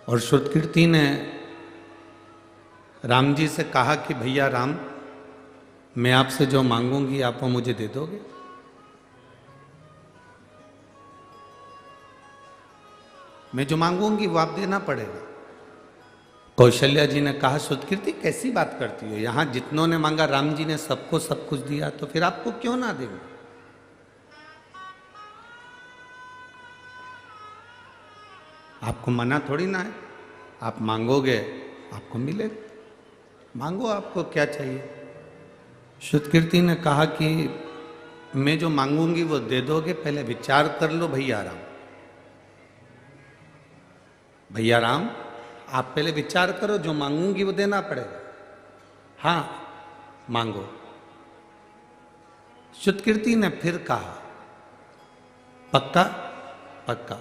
और श्रुतकीर्ति ने राम जी से कहा कि भैया राम, मैं आपसे जो मांगूंगी आप वो मुझे दे दोगे? मैं जो मांगूंगी वो आप देना पड़ेगा। कौशल्या जी ने कहा, श्रुतकीर्ति कैसी बात करती हो, यहां जितनों ने मांगा राम जी ने सबको सब कुछ दिया, तो फिर आपको क्यों ना देंगे? आपको मना थोड़ी ना है, आप मांगोगे आपको मिलेगा, मांगो, आपको क्या चाहिए। श्रुतकीर्ति ने कहा कि मैं जो मांगूंगी वो दे दोगे, पहले विचार कर लो भैया राम। भैया राम, आप पहले विचार करो, जो मांगूंगी वो देना पड़ेगा। हाँ मांगो। श्रुतकीर्ति ने फिर कहा, पक्का? पक्का।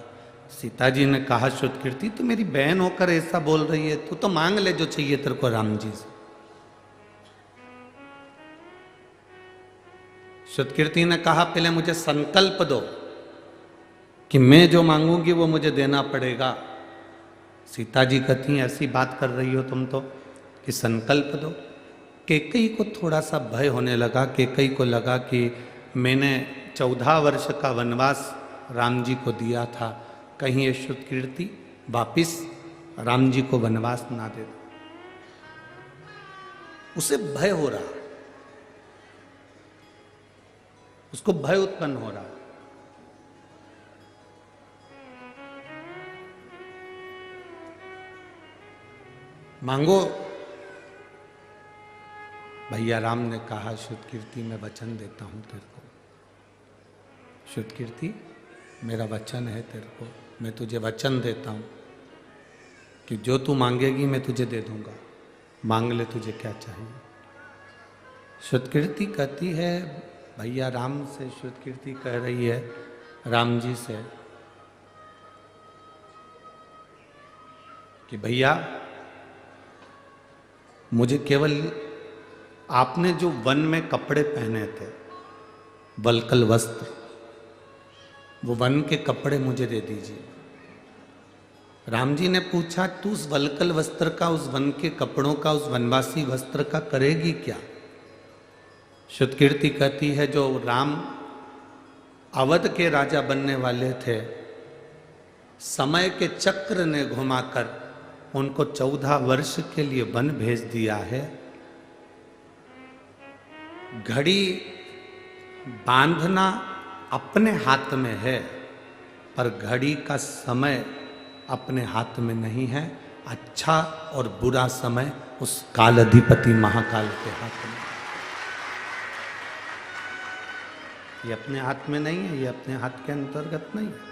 सीता जी ने कहा, श्रुतकीर्ति तू मेरी बहन होकर ऐसा बोल रही है, तू तो मांग ले जो चाहिए तेरे को राम जी से। श्रुतकीर्ति ने कहा, पहले मुझे संकल्प दो कि मैं जो मांगूंगी वो मुझे देना पड़ेगा। सीता जी कहती हैं, ऐसी बात कर रही हो तुम तो कि संकल्प दो। कैकेयी को थोड़ा सा भय होने लगा। कैकेयी को लगा कि मैंने 14 वर्ष का वनवास राम जी को दिया था, कहीं ये श्रुतकीर्ति वापिस राम जी को वनवास ना दे दे। उसे भय हो रहा, उसको भय उत्पन्न हो रहा। मांगो। भैया राम ने कहा, श्रुतकीर्ति मैं वचन देता हूं तेरे को। श्रुतकीर्ति मेरा वचन है तेरे को, मैं तुझे वचन देता हूं कि जो तू मांगेगी मैं तुझे दे दूंगा, मांग ले तुझे क्या चाहिए। श्रुतकीर्ति कहती है, भैया राम से श्रुतकीर्ति कह रही है राम जी से कि भैया मुझे केवल आपने जो वन में कपड़े पहने थे, वल्कल वस्त्र, वो वन के कपड़े मुझे दे दीजिए। राम जी ने पूछा, तू उस वल्कल वस्त्र का, उस वन के कपड़ों का, उस वनवासी वस्त्र का करेगी क्या? श्रुतकीर्ति कहती है, जो राम अवध के राजा बनने वाले थे, समय के चक्र ने घुमाकर उनको 14 वर्ष के लिए वन भेज दिया है। घड़ी बांधना अपने हाथ में है, पर घड़ी का समय अपने हाथ में नहीं है। अच्छा और बुरा समय उस काल अधिपति महाकाल के हाथ में। ये अपने हाथ में नहीं है, ये अपने हाथ के अंतर्गत नहीं है।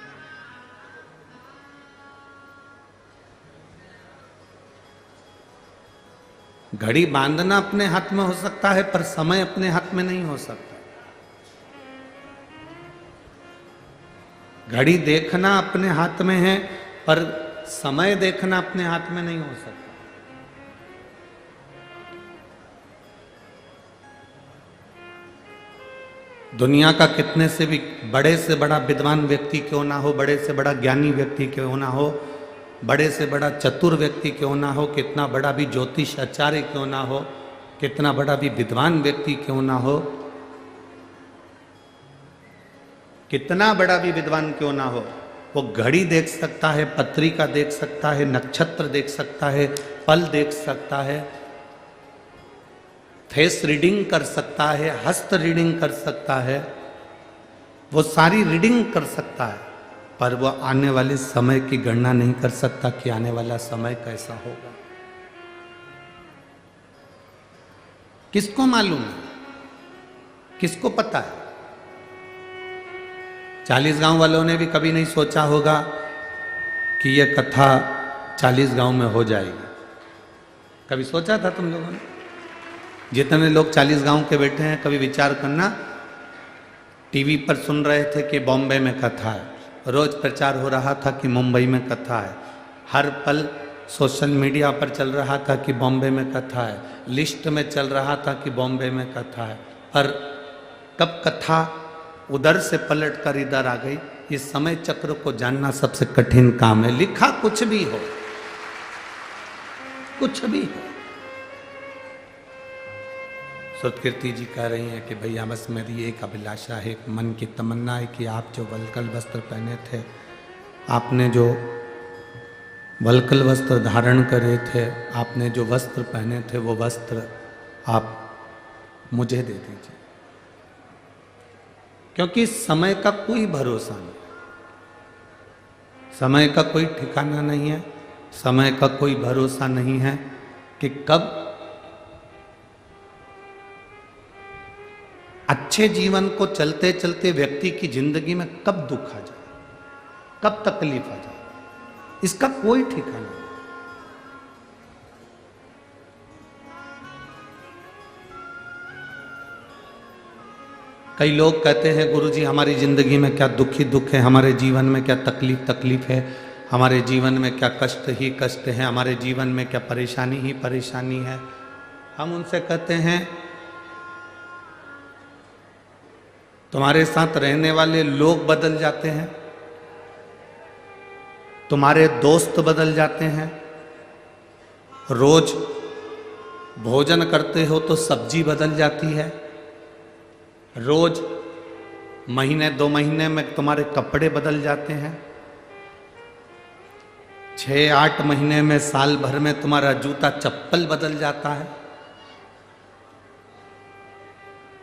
घड़ी बांधना अपने हाथ में हो सकता है, पर समय अपने हाथ में नहीं हो सकता। घड़ी देखना अपने हाथ में है, पर समय देखना अपने हाथ में नहीं हो सकता। दुनिया का कितने से भी बड़े से बड़ा विद्वान व्यक्ति क्यों ना हो, बड़े से बड़ा ज्ञानी व्यक्ति क्यों ना हो, बड़े से बड़ा चतुर व्यक्ति क्यों ना हो, कितना बड़ा भी ज्योतिष आचार्य क्यों ना हो, कितना बड़ा भी विद्वान व्यक्ति क्यों ना हो, कितना बड़ा भी विद्वान क्यों ना हो, वो घड़ी देख सकता है, पत्रिका देख सकता है, नक्षत्र देख सकता है, पल देख सकता है, फेस रीडिंग कर सकता है, हस्त रीडिंग कर सकता है, वो सारी रीडिंग कर सकता है, पर वो आने वाले समय की गणना नहीं कर सकता कि आने वाला समय कैसा होगा। किसको मालूम है? किसको पता है? 40 गांव वालों ने भी कभी नहीं सोचा होगा कि यह कथा 40 गांव में हो जाएगी। कभी सोचा था तुम लोगों ने? जितने लोग 40 गांव के बैठे हैं, कभी विचार करना, टीवी पर सुन रहे थे कि बॉम्बे में कथा है, रोज प्रचार हो रहा था कि मुंबई में कथा है, हर पल सोशल मीडिया पर चल रहा था कि बॉम्बे में कथा है, लिस्ट में चल रहा था कि बॉम्बे में कथा है, पर कब कथा उधर से पलट कर इधर आ गई, ये समय चक्र को जानना सबसे कठिन काम है। लिखा कुछ भी हो, कुछ भी है। सुतकीर्ति जी कह रही हैं कि भैया बस मेरी एक अभिलाषा है, एक मन की तमन्ना है कि आप जो वलकल वस्त्र पहने थे, आपने जो वलकल वस्त्र धारण करे थे, आपने जो वस्त्र पहने थे, वो वस्त्र आप मुझे दे दीजिए, क्योंकि समय का कोई भरोसा नहीं, समय का कोई ठिकाना नहीं है, समय का कोई भरोसा नहीं है कि कब अच्छे जीवन को चलते चलते व्यक्ति की जिंदगी में कब दुख आ जाए, कब तकलीफ आ जाए, इसका कोई ठिकाना नहीं। कई लोग कहते हैं गुरुजी हमारी जिंदगी में क्या दुख ही दुख है, हमारे जीवन में क्या तकलीफ तकलीफ है, हमारे जीवन में क्या कष्ट ही कष्ट है, हमारे जीवन में क्या परेशानी ही परेशानी है। हम उनसे कहते हैं तुम्हारे साथ रहने वाले लोग बदल जाते हैं, तुम्हारे दोस्त बदल जाते हैं, रोज भोजन करते हो तो सब्जी बदल जाती है, रोज महीने 2 महीने में तुम्हारे कपड़े बदल जाते हैं, 6-8 महीने में साल भर में तुम्हारा जूता चप्पल बदल जाता है,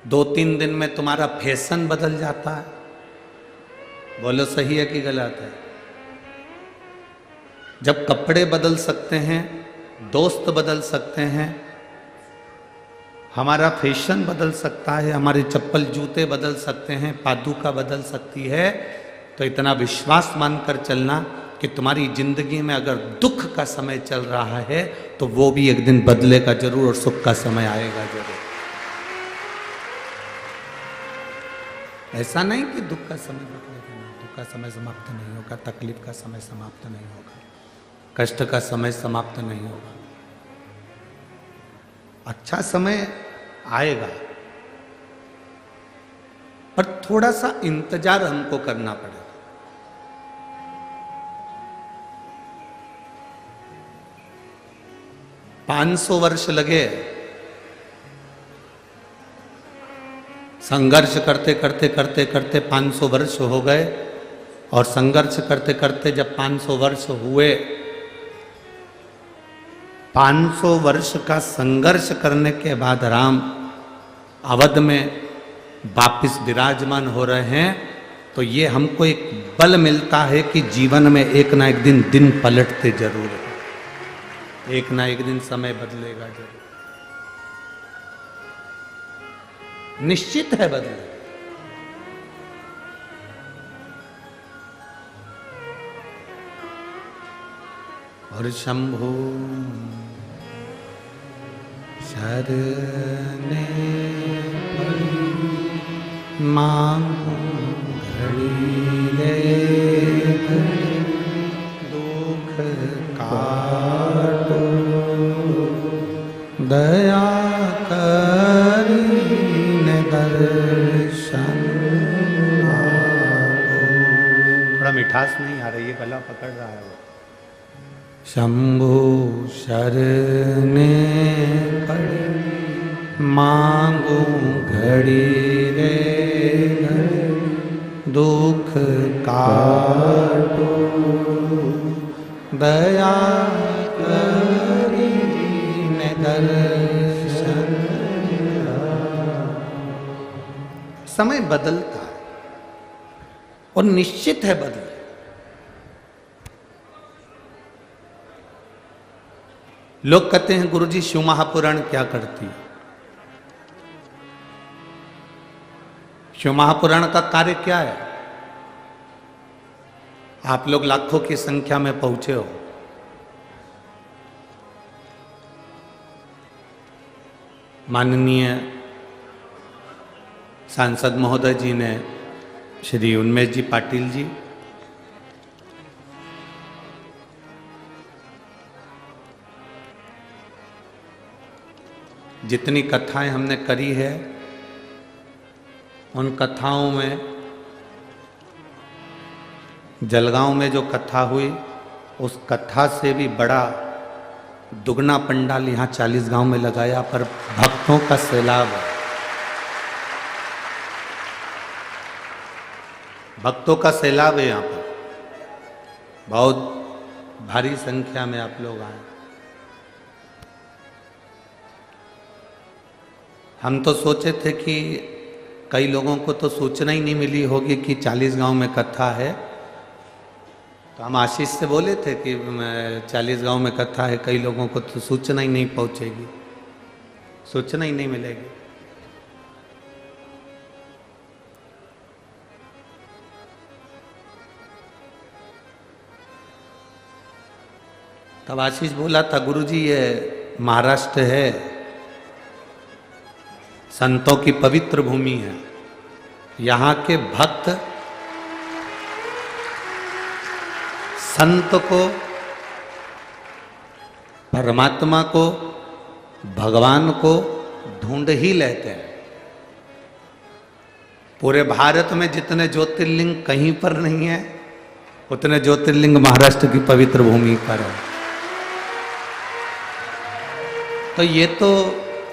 2-3 दिन में तुम्हारा फैशन बदल जाता है। बोलो सही है कि गलत है? जब कपड़े बदल सकते हैं, दोस्त बदल सकते हैं, हमारा फैशन बदल सकता है, हमारे चप्पल जूते बदल सकते हैं, पादुका बदल सकती है, तो इतना विश्वास मानकर चलना कि तुम्हारी जिंदगी में अगर दुख का समय चल रहा है तो वो भी एक दिन बदलेगा जरूर और सुख का समय आएगा जरूर। ऐसा नहीं कि दुख का समय बदलेगा, दुख का समय समाप्त नहीं होगा, तकलीफ का समय समाप्त नहीं होगा, कष्ट का समय समाप्त नहीं होगा। अच्छा समय आएगा, पर थोड़ा सा इंतजार हमको करना पड़ेगा। पांच 500 वर्ष लगे संघर्ष करते करते करते करते 500 वर्ष हो गए, और संघर्ष करते करते जब 500 वर्ष हुए, 500 वर्ष का संघर्ष करने के बाद राम अवध में वापिस विराजमान हो रहे हैं, तो ये हमको एक बल मिलता है कि जीवन में एक ना एक दिन पलटते जरूर है, एक ना एक दिन समय बदलेगा जरूर, निश्चित है बदलेगा। और शंभु शरणे मांगो घड़ी रे दुख काटो, दया करीने दर्शन आपो। थोड़ा मिठास नहीं आ रही है, गला पकड़ रहा है वो। शंभु शरणे मांगो घड़ी रे दुख काटो, दया करीने दर्शन। समय बदलता है और निश्चित है बदले। लोग कहते हैं गुरुजी शिव महापुराण क्या करती है? शिव महापुराण का कार्य क्या है? आप लोग लाखों की संख्या में पहुंचे हो, माननीय सांसद महोदय जी ने, श्री उन्मेष जी पाटिल जी, जितनी कथाएं हमने करी है, उन कथाओं में जलगांव में जो कथा हुई, उस कथा से भी बड़ा दुगना पंडाल यहाँ 40 गांव में लगाया, पर भक्तों का सैलाब है। भक्तों का सैलाब है यहाँ पर, बहुत भारी संख्या में आप लोग आए। हम तो सोचे थे कि कई लोगों को तो सूचना ही नहीं मिली होगी कि 40 गांव में कथा है, तो हम आशीष से बोले थे कि 40 गांव में कथा है, कई लोगों को तो सूचना ही नहीं पहुंचेगी, सूचना ही नहीं मिलेगी। तब आशीष बोला था, गुरुजी ये महाराष्ट्र है, संतों की पवित्र भूमि है, यहाँ के भक्त संत को, परमात्मा को, भगवान को ढूंढ ही लेते हैं। पूरे भारत में जितने ज्योतिर्लिंग कहीं पर नहीं है, उतने ज्योतिर्लिंग महाराष्ट्र की पवित्र भूमि पर है। तो ये तो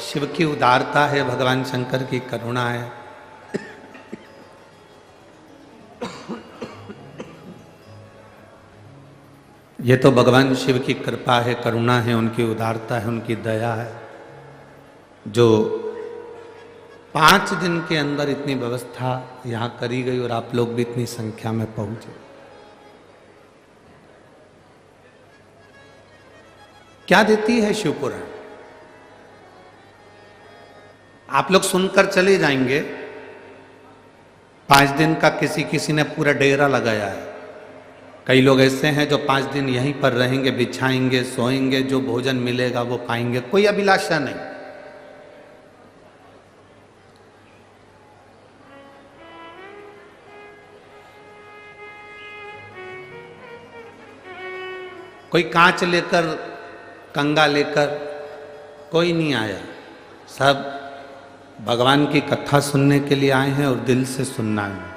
शिव की उदारता है, भगवान शंकर की करुणा है। ये तो भगवान शिव की कृपा है, करुणा है, उनकी उदारता है, उनकी दया है, जो 5 दिन के अंदर इतनी व्यवस्था यहाँ करी गई और आप लोग भी इतनी संख्या में पहुंचे। क्या देती है शिवपुराण? आप लोग सुनकर चले जाएंगे। 5 दिन का किसी ने पूरा डेरा लगाया है। कई लोग ऐसे हैं जो 5 दिन यहीं पर रहेंगे, बिछाएंगे, सोएंगे, जो भोजन मिलेगा वो खाएंगे, कोई अभिलाषा नहीं। कोई कांच लेकर, कंगा लेकर कोई नहीं आया, सब भगवान की कथा सुनने के लिए आए हैं और दिल से सुनना है।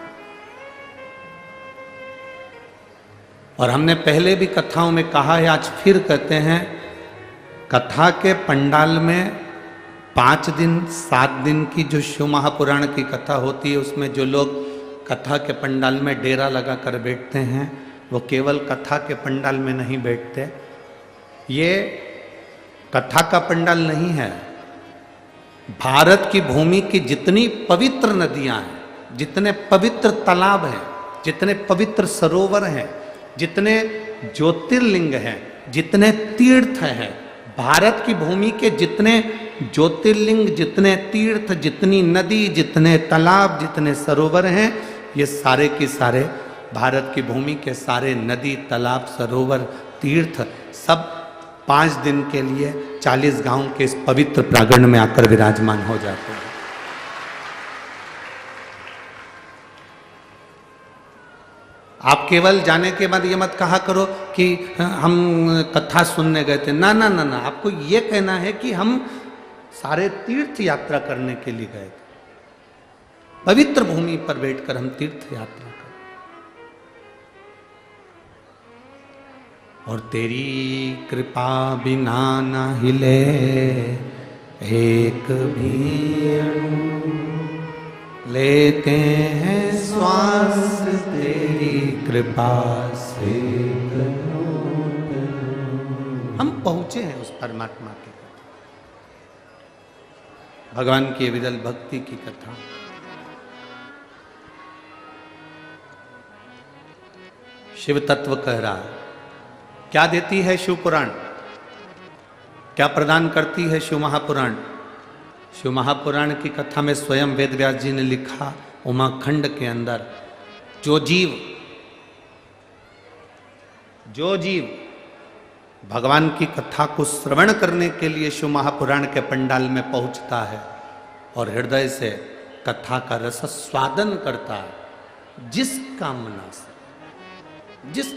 और हमने पहले भी कथाओं में कहा है, आज फिर कहते हैं, कथा के पंडाल में 5 दिन 7 दिन की जो शिव महापुराण की कथा होती है, उसमें जो लोग कथा के पंडाल में डेरा लगा कर बैठते हैं, वो केवल कथा के पंडाल में नहीं बैठते। ये कथा का पंडाल नहीं है। भारत की भूमि की जितनी पवित्र नदियां हैं, जितने पवित्र तालाब हैं, जितने पवित्र सरोवर हैं, जितने ज्योतिर्लिंग हैं, जितने तीर्थ हैं, भारत की भूमि के जितने ज्योतिर्लिंग, जितने तीर्थ, जितनी नदी, जितने तालाब, जितने सरोवर हैं, ये सारे के सारे भारत की भूमि के सारे नदी, तालाब, सरोवर, तीर्थ सब 5 दिन के लिए 40 गांव के इस पवित्र प्रांगण में आकर विराजमान हो जाते हैं। आप केवल जाने के बाद ये मत कहा करो कि हम कथा सुनने गए थे। ना ना ना ना, आपको ये कहना है कि हम सारे तीर्थ यात्रा करने के लिए गए थे। पवित्र भूमि पर बैठकर हम तीर्थ यात्रा कर, और तेरी कृपा बिना न हिले एक भी अणु, लेते हैं श्वास तेरी कृपा से। हम पहुंचे हैं उस परमात्मा की कथा, भगवान की विरल भक्ति की कथा। शिव तत्व कह रहा है। क्या देती है शिव पुराण? क्या प्रदान करती है शिव महापुराण? शिव महापुराण की कथा में स्वयं वेद व्यास जी ने लिखा, उमाखंड के अंदर जो जीव भगवान की कथा को श्रवण करने के लिए शिव महापुराण के पंडाल में पहुंचता है और हृदय से कथा का रस स्वादन करता है, जिस कामना से जिस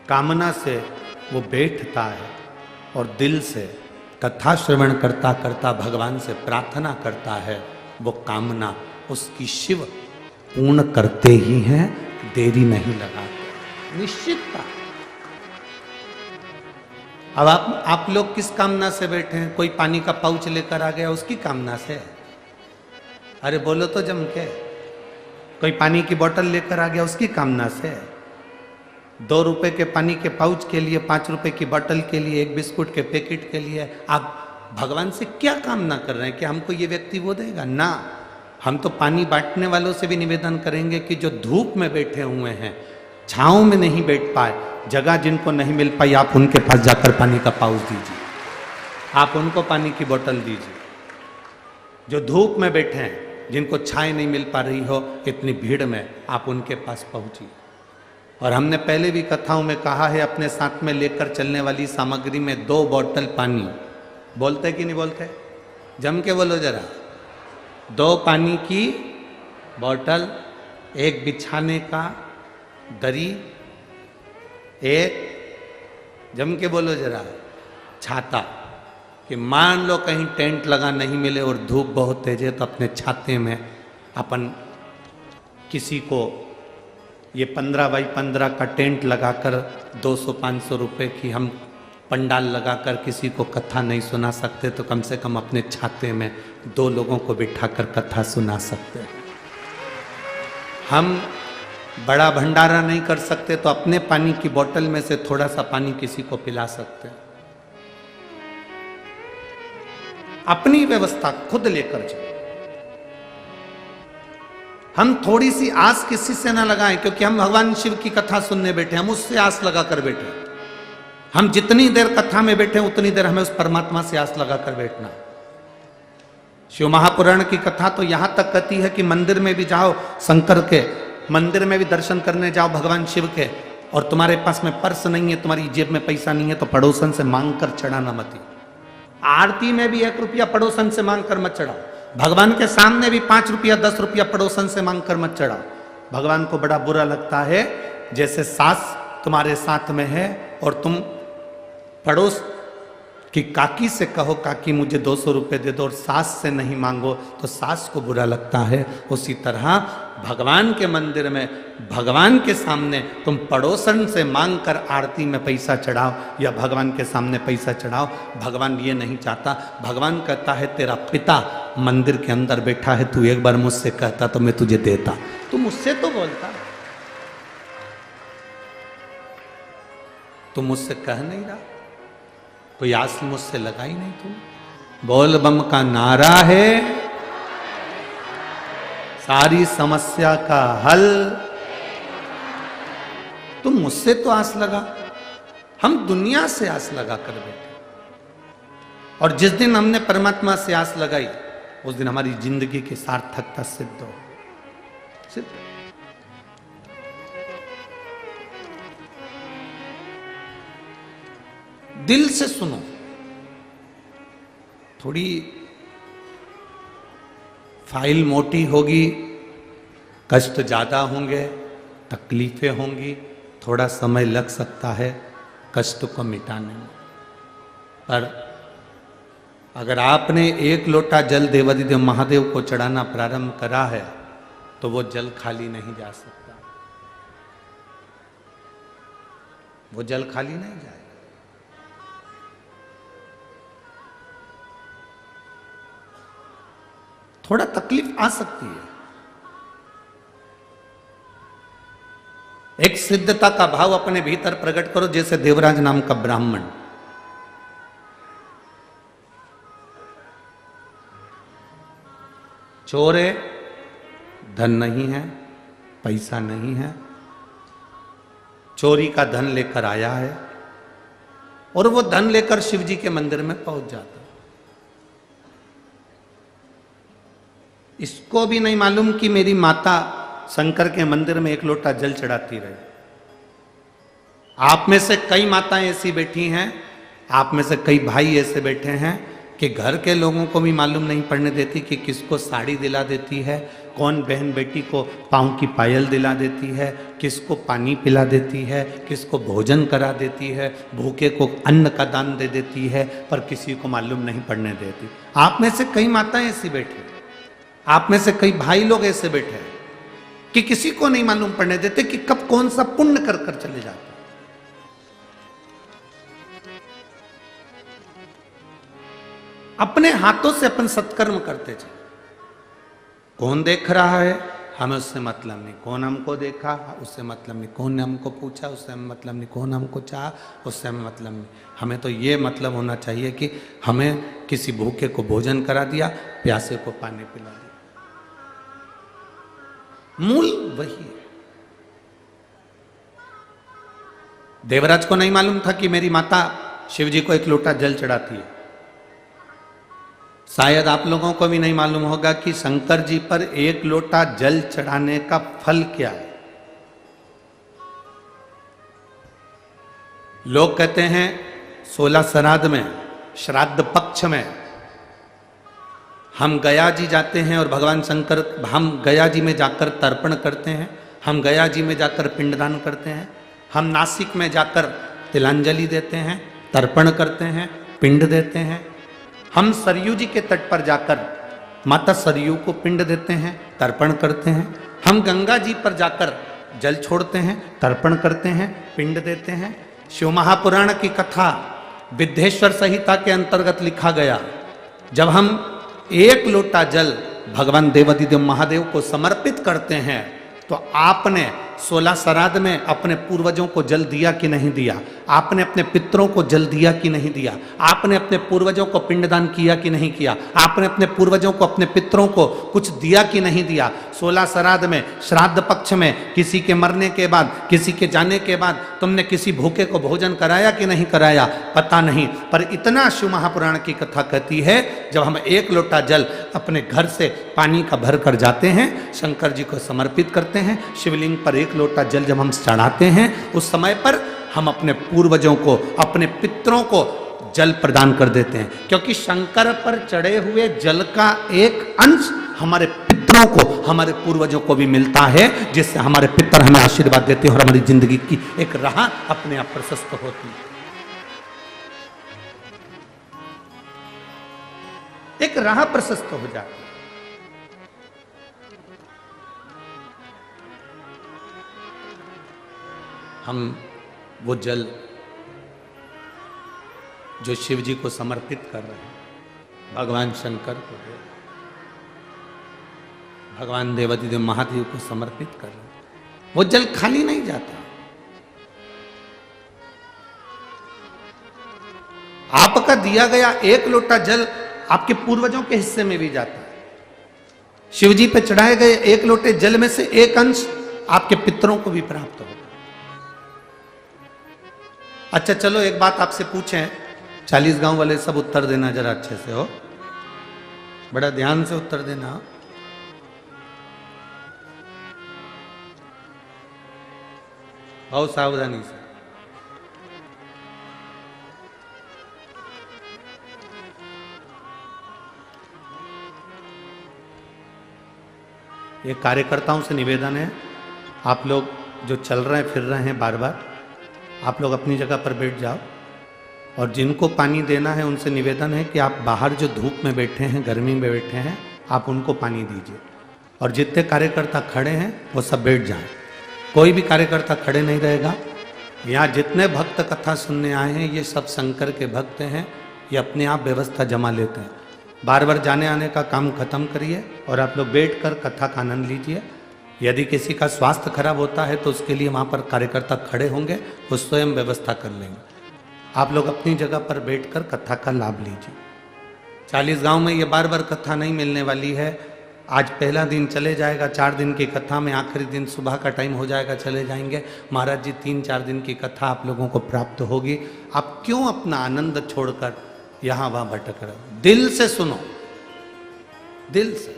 कामना से वो बैठता है और दिल से कथा श्रवण करता करता भगवान से प्रार्थना करता है, वो कामना उसकी शिव पूर्ण करते ही हैं, देरी नहीं लगाते। निश्चितता। अब आप लोग किस कामना से बैठे हैं? कोई पानी का पाउच लेकर आ गया उसकी कामना से? अरे बोलो तो जम के। कोई पानी की बोतल लेकर आ गया उसकी कामना से? 2 रुपए के पानी के पाउच के लिए, 5 रुपए की बोतल के लिए, 1 बिस्कुट के पैकेट के लिए आप भगवान से क्या कामना कर रहे हैं कि हमको ये व्यक्ति वो देगा? ना, हम तो पानी बांटने वालों से भी निवेदन करेंगे कि जो धूप में बैठे हुए हैं, छांव में नहीं बैठ पाए, जगह जिनको नहीं मिल पाई, आप उनके पास जाकर पानी का पाउच दीजिए, आप उनको पानी की बोतल दीजिए। जो धूप में बैठे हैं, जिनको छाया नहीं मिल पा रही हो इतनी भीड़ में, आप उनके पास पहुंचिए। और हमने पहले भी कथाओं में कहा है, अपने साथ में लेकर चलने वाली सामग्री में 2 बोतल पानी, बोलते कि नहीं बोलते? जम के बोलो जरा। 2 पानी की बोतल, 1 बिछाने का दरी, 1 जम के बोलो जरा छाता, कि मान लो कहीं टेंट लगा नहीं मिले और धूप बहुत तेज है, तो अपने छाते में अपन किसी को ये 15 बाई 15 का टेंट लगाकर 200-500 रुपए की हम पंडाल लगाकर किसी को कथा नहीं सुना सकते, तो कम से कम अपने छाते में 2 लोगों को बिठाकर कथा सुना सकते हैं। हम बड़ा भंडारा नहीं कर सकते तो अपने पानी की बोतल में से थोड़ा सा पानी किसी को पिला सकते हैं। अपनी व्यवस्था खुद लेकर जाओ। हम थोड़ी सी आस किसी से ना लगाएं, क्योंकि हम भगवान शिव की कथा सुनने बैठे, हम उससे आस लगाकर बैठे। हम जितनी देर कथा में बैठे उतनी देर हमें उस परमात्मा से आस लगाकर बैठना। शिव महापुराण की कथा तो यहां तक कहती है कि मंदिर में भी जाओ, शंकर के मंदिर में भी दर्शन करने जाओ भगवान शिव के, और तुम्हारे पास में पर्स नहीं है, तुम्हारी जेब में पैसा नहीं है, तो पड़ोसन से मांग कर चढ़ाना मत। आरती में भी 1 रुपया पड़ोसन से मांग कर मत चढ़ाओ। भगवान के सामने भी 5 रुपया 10 रुपया पड़ोसन से मांग कर मत चढ़ाओ। भगवान को बड़ा बुरा लगता है जैसे सास तुम्हारे साथ में है और तुम पड़ोस की काकी से कहो काकी मुझे 200 रुपये दे दो, और सास से नहीं मांगो तो सास को बुरा लगता है। उसी तरह भगवान के मंदिर में, भगवान के सामने तुम पड़ोसन से मांग कर आरती में पैसा चढ़ाओ या भगवान के सामने पैसा चढ़ाओ। भगवान ये नहीं चाहता। भगवान कहता है तेरा पिता मंदिर के अंदर बैठा है, तू एक बार मुझसे कहता तो मैं तुझे देता, तू मुझसे तो बोलता, तू मुझसे कह नहीं रहा, कोई आस मुझसे लगाई नहीं। तू बोल बम का नारा है सारी समस्या का हल। तुम मुझसे तो आस लगा, हम दुनिया से आस लगा कर बैठे। और जिस दिन हमने परमात्मा से आस लगाई उस दिन हमारी जिंदगी की सार्थकता सिद्ध हो। सिद्ध दिल से सुनो। थोड़ी फाइल मोटी होगी, कष्ट ज्यादा होंगे, तकलीफें होंगी, थोड़ा समय लग सकता है कष्ट को मिटाने में। पर अगर आपने 1 लोटा जल देवाधिदेव महादेव को चढ़ाना प्रारंभ करा है तो वो जल खाली नहीं जा सकता, वो जल खाली नहीं जाएगा। थोड़ा तकलीफ आ सकती है। एक सिद्धता का भाव अपने भीतर प्रकट करो, जैसे देवराज नाम का ब्राह्मण चोर है, धन नहीं है, पैसा नहीं है, चोरी का धन लेकर आया है और वो धन लेकर शिव जी के मंदिर में पहुंच जाता। इसको भी नहीं मालूम कि मेरी माता शंकर के मंदिर में 1 लोटा जल चढ़ाती रहे। आप में से कई माताएं ऐसी बैठी हैं, आप में से कई भाई ऐसे बैठे हैं कि घर के लोगों को भी मालूम नहीं पड़ने देती कि किसको साड़ी दिला देती है, कौन बहन बेटी को पाँव की पायल दिला देती है, किसको पानी पिला देती है, किसको भोजन करा देती है, भूखे को अन्न का दान दे देती है, पर किसी को मालूम नहीं पड़ने देती। आप में से कई माताएं ऐसी बैठी, आप में से कई भाई लोग ऐसे बैठे हैं। कि किसी को नहीं मालूम पड़ने देते कि कब कौन सा पुण्य कर कर चले जाते। अपने हाथों से अपन सत्कर्म करते चले। कौन देख रहा है हमें उससे मतलब नहीं, कौन हमको देखा उससे मतलब नहीं, कौन ने हमको पूछा उससे हमें मतलब नहीं, कौन हमको चाहा उससे हमें मतलब नहीं। हमें तो ये मतलब होना चाहिए कि हमें किसी भूखे को भोजन करा दिया, प्यासे को पानी पिला दिया। मूल वही है। देवराज को नहीं मालूम था कि मेरी माता शिव जी को एक लोटा जल चढ़ाती है। शायद आप लोगों को भी नहीं मालूम होगा कि शंकर जी पर एक लोटा जल चढ़ाने का फल क्या है। लोग कहते हैं 16 श्राद्ध में, श्राद्ध पक्ष में हम गया जी जाते हैं और भगवान शंकर, हम गया जी में जाकर तर्पण करते हैं, हम गया जी में जाकर पिंडदान करते हैं, हम नासिक में जाकर तिलांजलि देते हैं, तर्पण करते हैं, पिंड देते हैं, हम सरयू जी के तट पर जाकर माता सरयू को पिंड देते हैं, तर्पण करते हैं, हम गंगा जी पर जाकर जल छोड़ते हैं, तर्पण करते हैं, पिंड देते हैं। शिव महापुराण की कथा विद्येश्वर संहिता के अंतर्गत लिखा गया, जब हम एक लोटा जल भगवान देवाधिदेव महादेव को समर्पित करते हैं तो आपने 16 श्राद्ध में अपने पूर्वजों को जल दिया कि नहीं दिया, आपने अपने पितरों को जल दिया कि नहीं दिया, आपने अपने पूर्वजों को पिंडदान किया कि नहीं किया, आपने अपने पूर्वजों को, अपने पितरों को कुछ दिया कि नहीं दिया। 16 श्राद्ध में, श्राद्ध पक्ष में, किसी के मरने के बाद, किसी के जाने के बाद तुमने किसी भूखे को भोजन कराया कि नहीं कराया, पता नहीं। पर इतना शिव महापुराण की कथा कहती है, जब हम एक लोटा जल अपने घर से पानी का भर कर जाते हैं, शंकर जी को समर्पित करते हैं, शिवलिंग पर एक लोटा जल जब हम चढ़ाते हैं, उस समय पर हम अपने पूर्वजों को, अपने पितरों को जल प्रदान कर देते हैं, क्योंकि शंकर पर चढ़े हुए जल का एक अंश हमारे पितरों को, हमारे पूर्वजों को भी मिलता है, जिससे हमारे पितर हमें आशीर्वाद देते हैं और हमारी जिंदगी की एक राह अपने आप प्रशस्त होती है, एक राह प्रशस्त हो जाती है। हम वो जल जो शिव जी को समर्पित कर रहे हैं, भगवान शंकर को, भगवान देवाधिदेव महादेव को समर्पित कर रहे हैं, वो जल खाली नहीं जाता। आपका दिया गया एक लोटा जल आपके पूर्वजों के हिस्से में भी जाता है। शिव जी पे चढ़ाए गए एक लोटे जल में से एक अंश आपके पितरों को भी प्राप्त होगा। अच्छा चलो एक बात आपसे पूछें, 40 गांव वाले सब उत्तर देना जरा अच्छे से, हो बड़ा ध्यान से उत्तर देना। बहुत सावधानी से। ये कार्यकर्ताओं से निवेदन है, आप लोग जो चल रहे हैं फिर रहे हैं बार बार, आप लोग अपनी जगह पर बैठ जाओ, और जिनको पानी देना है उनसे निवेदन है कि आप बाहर जो धूप में बैठे हैं, गर्मी में बैठे हैं, आप उनको पानी दीजिए। और जितने कार्यकर्ता खड़े हैं वो सब बैठ जाएं, कोई भी कार्यकर्ता खड़े नहीं रहेगा। यहाँ जितने भक्त कथा सुनने आए हैं ये सब शंकर के भक्त हैं, ये अपने आप व्यवस्था जमा लेते हैं। बार बार जाने आने का काम खत्म करिए और आप लोग बैठकर कथा का आनंद लीजिए। यदि किसी का स्वास्थ्य खराब होता है तो उसके लिए वहाँ पर कार्यकर्ता खड़े होंगे, वो स्वयं व्यवस्था कर लेंगे। आप लोग अपनी जगह पर बैठकर कथा का लाभ लीजिए। 40 गांव में ये बार बार कथा नहीं मिलने वाली है। आज पहला दिन चले जाएगा, 4 दिन की कथा में, आखिरी दिन सुबह का टाइम हो जाएगा, चले जाएंगे। महाराज जी 3-4 दिन की कथा आप लोगों को प्राप्त होगी। आप क्यों अपना आनंद छोड़कर यहाँ वहाँ भटक रहे हो? दिल से सुनो, दिल से।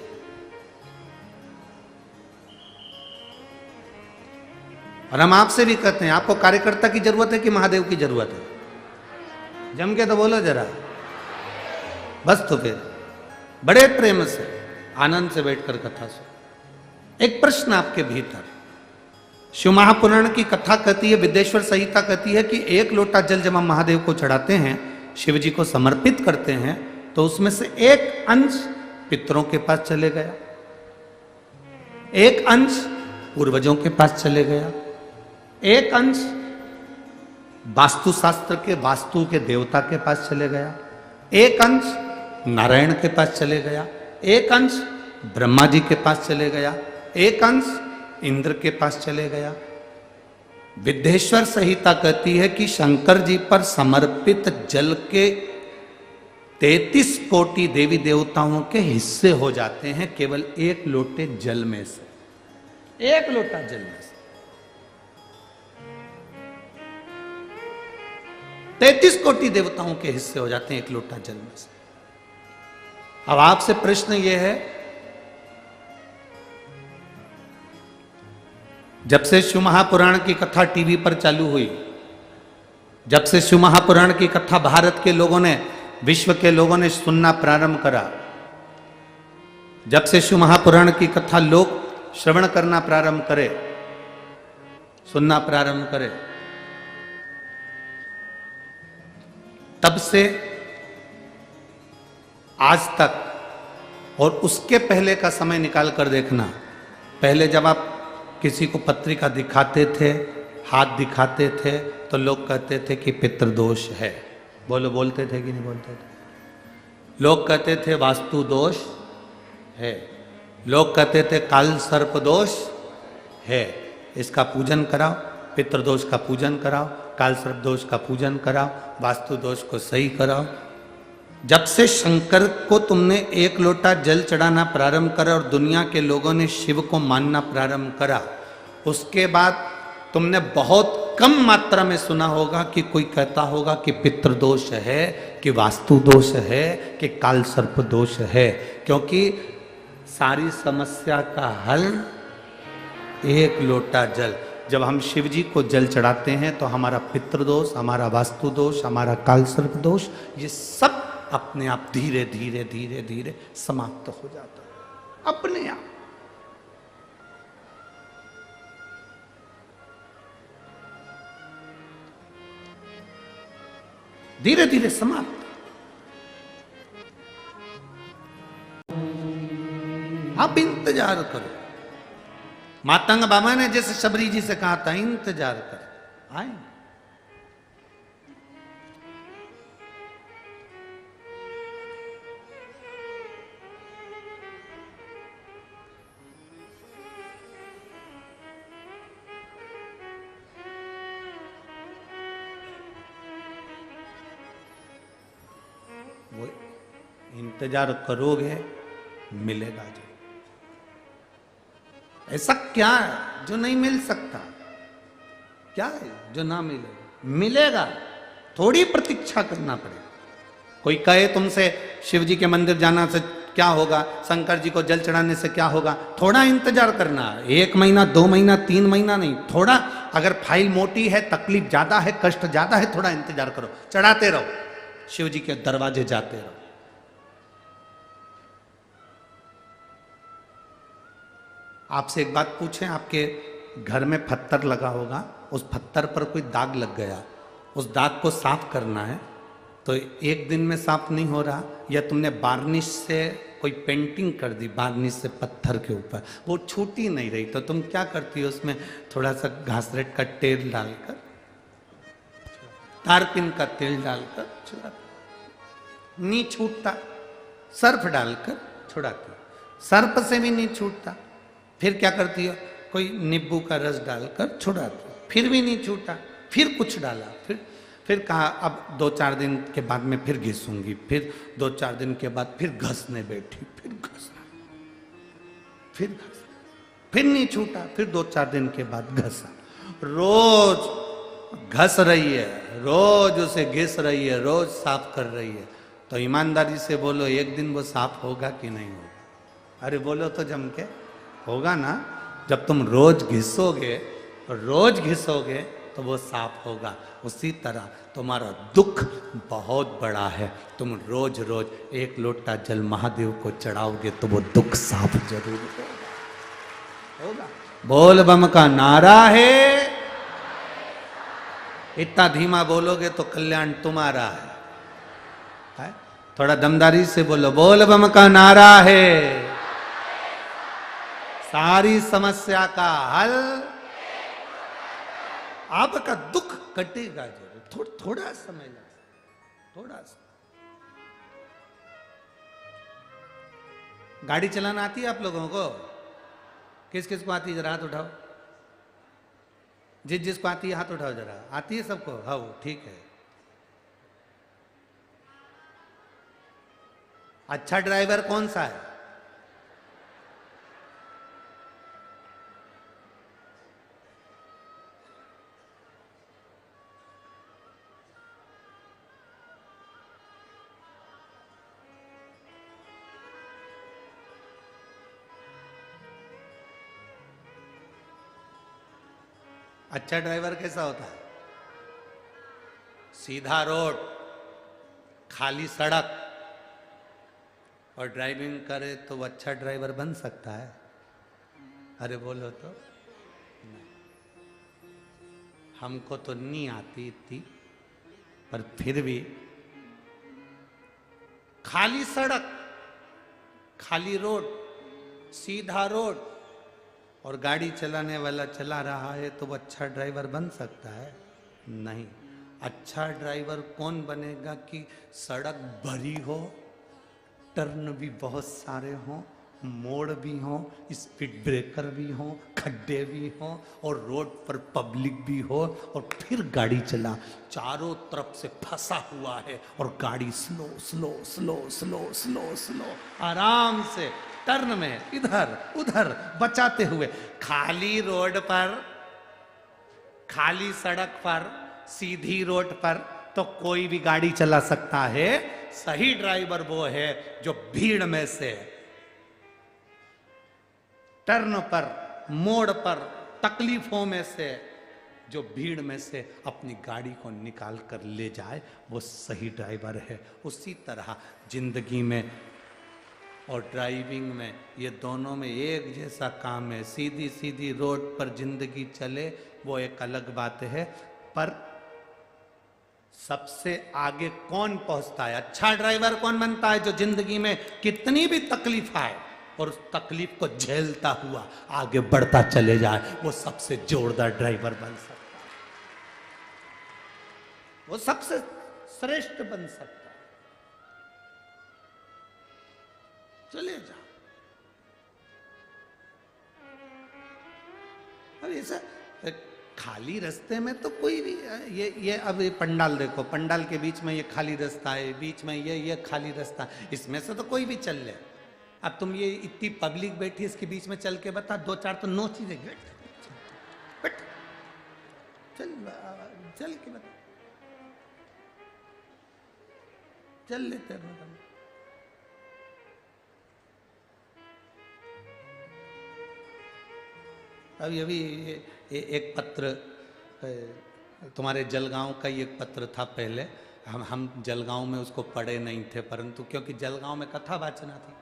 और हम आपसे भी कहते हैं, आपको कार्यकर्ता की जरूरत है कि महादेव की जरूरत है? जम के तो बोलो जरा, बस। तो फिर बड़े प्रेम से, आनंद से बैठकर कथा सुनो। एक प्रश्न आपके भीतर, शिव महापुराण की कथा कहती है, विद्येश्वर संहिता कहती है कि एक लोटा जल जब हम महादेव को चढ़ाते हैं, शिव जी को समर्पित करते हैं, तो उसमें से एक अंश पितरों के पास चले गया, एक अंश पूर्वजों के पास चले गया, एक अंश वास्तुशास्त्र के वास्तु के देवता के पास चले गया, एक अंश नारायण के पास चले गया, एक अंश ब्रह्मा जी के पास चले गया, एक अंश इंद्र के पास चले गया। विद्येश्वर संहिता कहती है कि शंकर जी पर समर्पित जल के 33 कोटि देवी देवताओं के हिस्से हो जाते हैं केवल एक लोटे जल में से, एक लोटा जल में से 33 कोटि देवताओं के हिस्से हो जाते हैं एक लोटा जल में से। अब आपसे प्रश्न यह है, जब से शिव महापुराण की कथा टीवी पर चालू हुई, जब से शिव महापुराण की कथा भारत के लोगों ने, विश्व के लोगों ने सुनना प्रारंभ करा, जब से शिव महापुराण की कथा लोग श्रवण करना प्रारंभ करे, सुनना प्रारंभ करे, तब से आज तक, और उसके पहले का समय निकाल कर देखना, पहले जब आप किसी को पत्रिका दिखाते थे, हाथ दिखाते थे, तो लोग कहते थे कि पितृदोष है। बोलते थे कि नहीं बोलते थे? लोग कहते थे वास्तु दोष है, लोग कहते थे काल सर्प दोष है, इसका पूजन कराओ, पितृदोष का पूजन कराओ, काल सर्प दोष का पूजन कराओ, वास्तु दोष को सही कराओ। जब से शंकर को तुमने एक लोटा जल चढ़ाना प्रारंभ करा और दुनिया के लोगों ने शिव को मानना प्रारंभ करा, उसके बाद तुमने बहुत कम मात्रा में सुना होगा कि कोई कहता होगा कि पितृदोष है, कि वास्तु दोष है, कि काल सर्प दोष है। क्योंकि सारी समस्या का हल एक लोटा जल। जब हम शिव जी को जल चढ़ाते हैं तो हमारा पितृदोष, हमारा वास्तु दोष, हमारा काल सर्प दोष, ये सब अपने आप धीरे धीरे धीरे धीरे समाप्त हो जाता है, अपने आप। धीरे धीरे समाप्त। आप इंतजार करो। मातंग बाबा ने जैसे शबरी जी से कहा था, इंतजार कर, आए। वो इंतजार करोगे, मिलेगा जो। ऐसा क्या है जो नहीं मिल सकता? क्या है जो ना मिलेगा? मिलेगा, थोड़ी प्रतीक्षा करना पड़ेगा। कोई कहे तुमसे शिव जी के मंदिर जाना से क्या होगा, शंकर जी को जल चढ़ाने से क्या होगा, थोड़ा इंतजार करना। 1 महीना, 2 महीना, 3 महीना नहीं, थोड़ा। अगर फाइल मोटी है, तकलीफ ज्यादा है, कष्ट ज्यादा है, थोड़ा इंतजार करो, चढ़ाते रहो, शिव जी के दरवाजे जाते रहो। आपसे एक बात पूछें, आपके घर में पत्थर लगा होगा, उस पत्थर पर कोई दाग लग गया, उस दाग को साफ करना है तो एक दिन में साफ नहीं हो रहा, या तुमने वार्निश से कोई पेंटिंग कर दी, वार्निश से पत्थर के ऊपर, वो छूटी नहीं रही, तो तुम क्या करती हो, उसमें थोड़ा सा घासलेट का तेल डालकर, तारपीन का तेल डालकर छुड़ा, नहीं छूटता, सर्फ डालकर छुड़ाती, सर्फ से भी नहीं छूटता, फिर क्या करती हो, कोई नींबू का रस डालकर छुड़ाती, फिर भी नहीं छूटा, फिर कुछ डाला, फिर कहा अब 2-4 दिन के बाद में फिर घिसूंगी, फिर 2-4 दिन के बाद फिर घसने बैठी, फिर घसना, फिर नहीं छूटा, फिर 2-4 दिन के बाद घसा, रोज घस रही है, रोज उसे घिस रही है, रोज साफ कर रही है। तो ईमानदारी से बोलो, एक दिन वो साफ होगा कि नहीं होगा? अरे बोलो तो जम के, होगा ना। जब तुम रोज घिसोगे तो वो साफ होगा। उसी तरह तुम्हारा दुख बहुत बड़ा है, तुम रोज रोज 1 लोटा जल महादेव को चढ़ाओगे तो वो दुख साफ जरूर होगा। बोल बम का नारा है, इतना धीमा बोलोगे तो कल्याण तुम्हारा है। थोड़ा दमदारी से बोलो, बोल बम का नारा है, सारी समस्या का हल, आपका दुख कटेगा जरूर। थोड़ा समय लगता, थोड़ा सा। गाड़ी चलाना आती है आप लोगों को? किस किस को आती है? जरा हाथ उठाओ। जिस जिसको आती है हाथ उठाओ जरा। आती है सबको? हाँ, ठीक है। अच्छा ड्राइवर कौन सा है? अच्छा ड्राइवर कैसा होता है? सीधा रोड, खाली सड़क और ड्राइविंग करे तो वो अच्छा ड्राइवर बन सकता है? अरे बोलो तो। हमको तो नहीं आती इतनी, पर फिर भी खाली सड़क, खाली रोड, सीधा रोड और गाड़ी चलाने वाला चला रहा है तो वो अच्छा ड्राइवर बन सकता है? नहीं। अच्छा ड्राइवर कौन बनेगा कि सड़क भरी हो, टर्न भी बहुत सारे हों, मोड़ भी हों, स्पीड ब्रेकर भी हों, खड्डे भी हों और रोड पर पब्लिक भी हो और फिर गाड़ी चला। चारों तरफ से फंसा हुआ है और गाड़ी slow slow slow slow slow slow आराम से टर्न में इधर उधर बचाते हुए, खाली रोड पर, खाली सड़क पर, सीधी रोड पर तो कोई भी गाड़ी चला सकता है। सही ड्राइवर वो है जो भीड़ में से, टर्न पर, मोड़ पर, तकलीफों में से, जो भीड़ में से अपनी गाड़ी को निकाल कर ले जाए, वो सही ड्राइवर है। उसी तरह जिंदगी में और ड्राइविंग में, ये दोनों में एक जैसा काम है। सीधी सीधी रोड पर जिंदगी चले वो एक अलग बात है, पर सबसे आगे कौन पहुंचता है? अच्छा ड्राइवर कौन बनता है? जो जिंदगी में कितनी भी तकलीफ आए और उस तकलीफ को झेलता हुआ आगे बढ़ता चले जाए, वो सबसे जोरदार ड्राइवर बन सकता है, वो सबसे श्रेष्ठ बन सकता है। चले जाओ। अब ऐसा खाली रास्ते में तो कोई भी, ये अब ये पंडाल देखो, पंडाल के बीच में ये खाली रास्ता है, बीच में ये खाली रास्ता, इसमें से तो कोई भी चल ले। अब तुम ये इतनी पब्लिक बैठी इसके बीच में चल के बता, दो चार तो नोच ही देंगे। चल चल के बता, चल लेते हैं। अभी एक पत्र, तुम्हारे जलगांव का ही एक पत्र था पहले। हम जलगांव में उसको पढ़े नहीं थे, परंतु क्योंकि जलगांव में कथा वाचना थी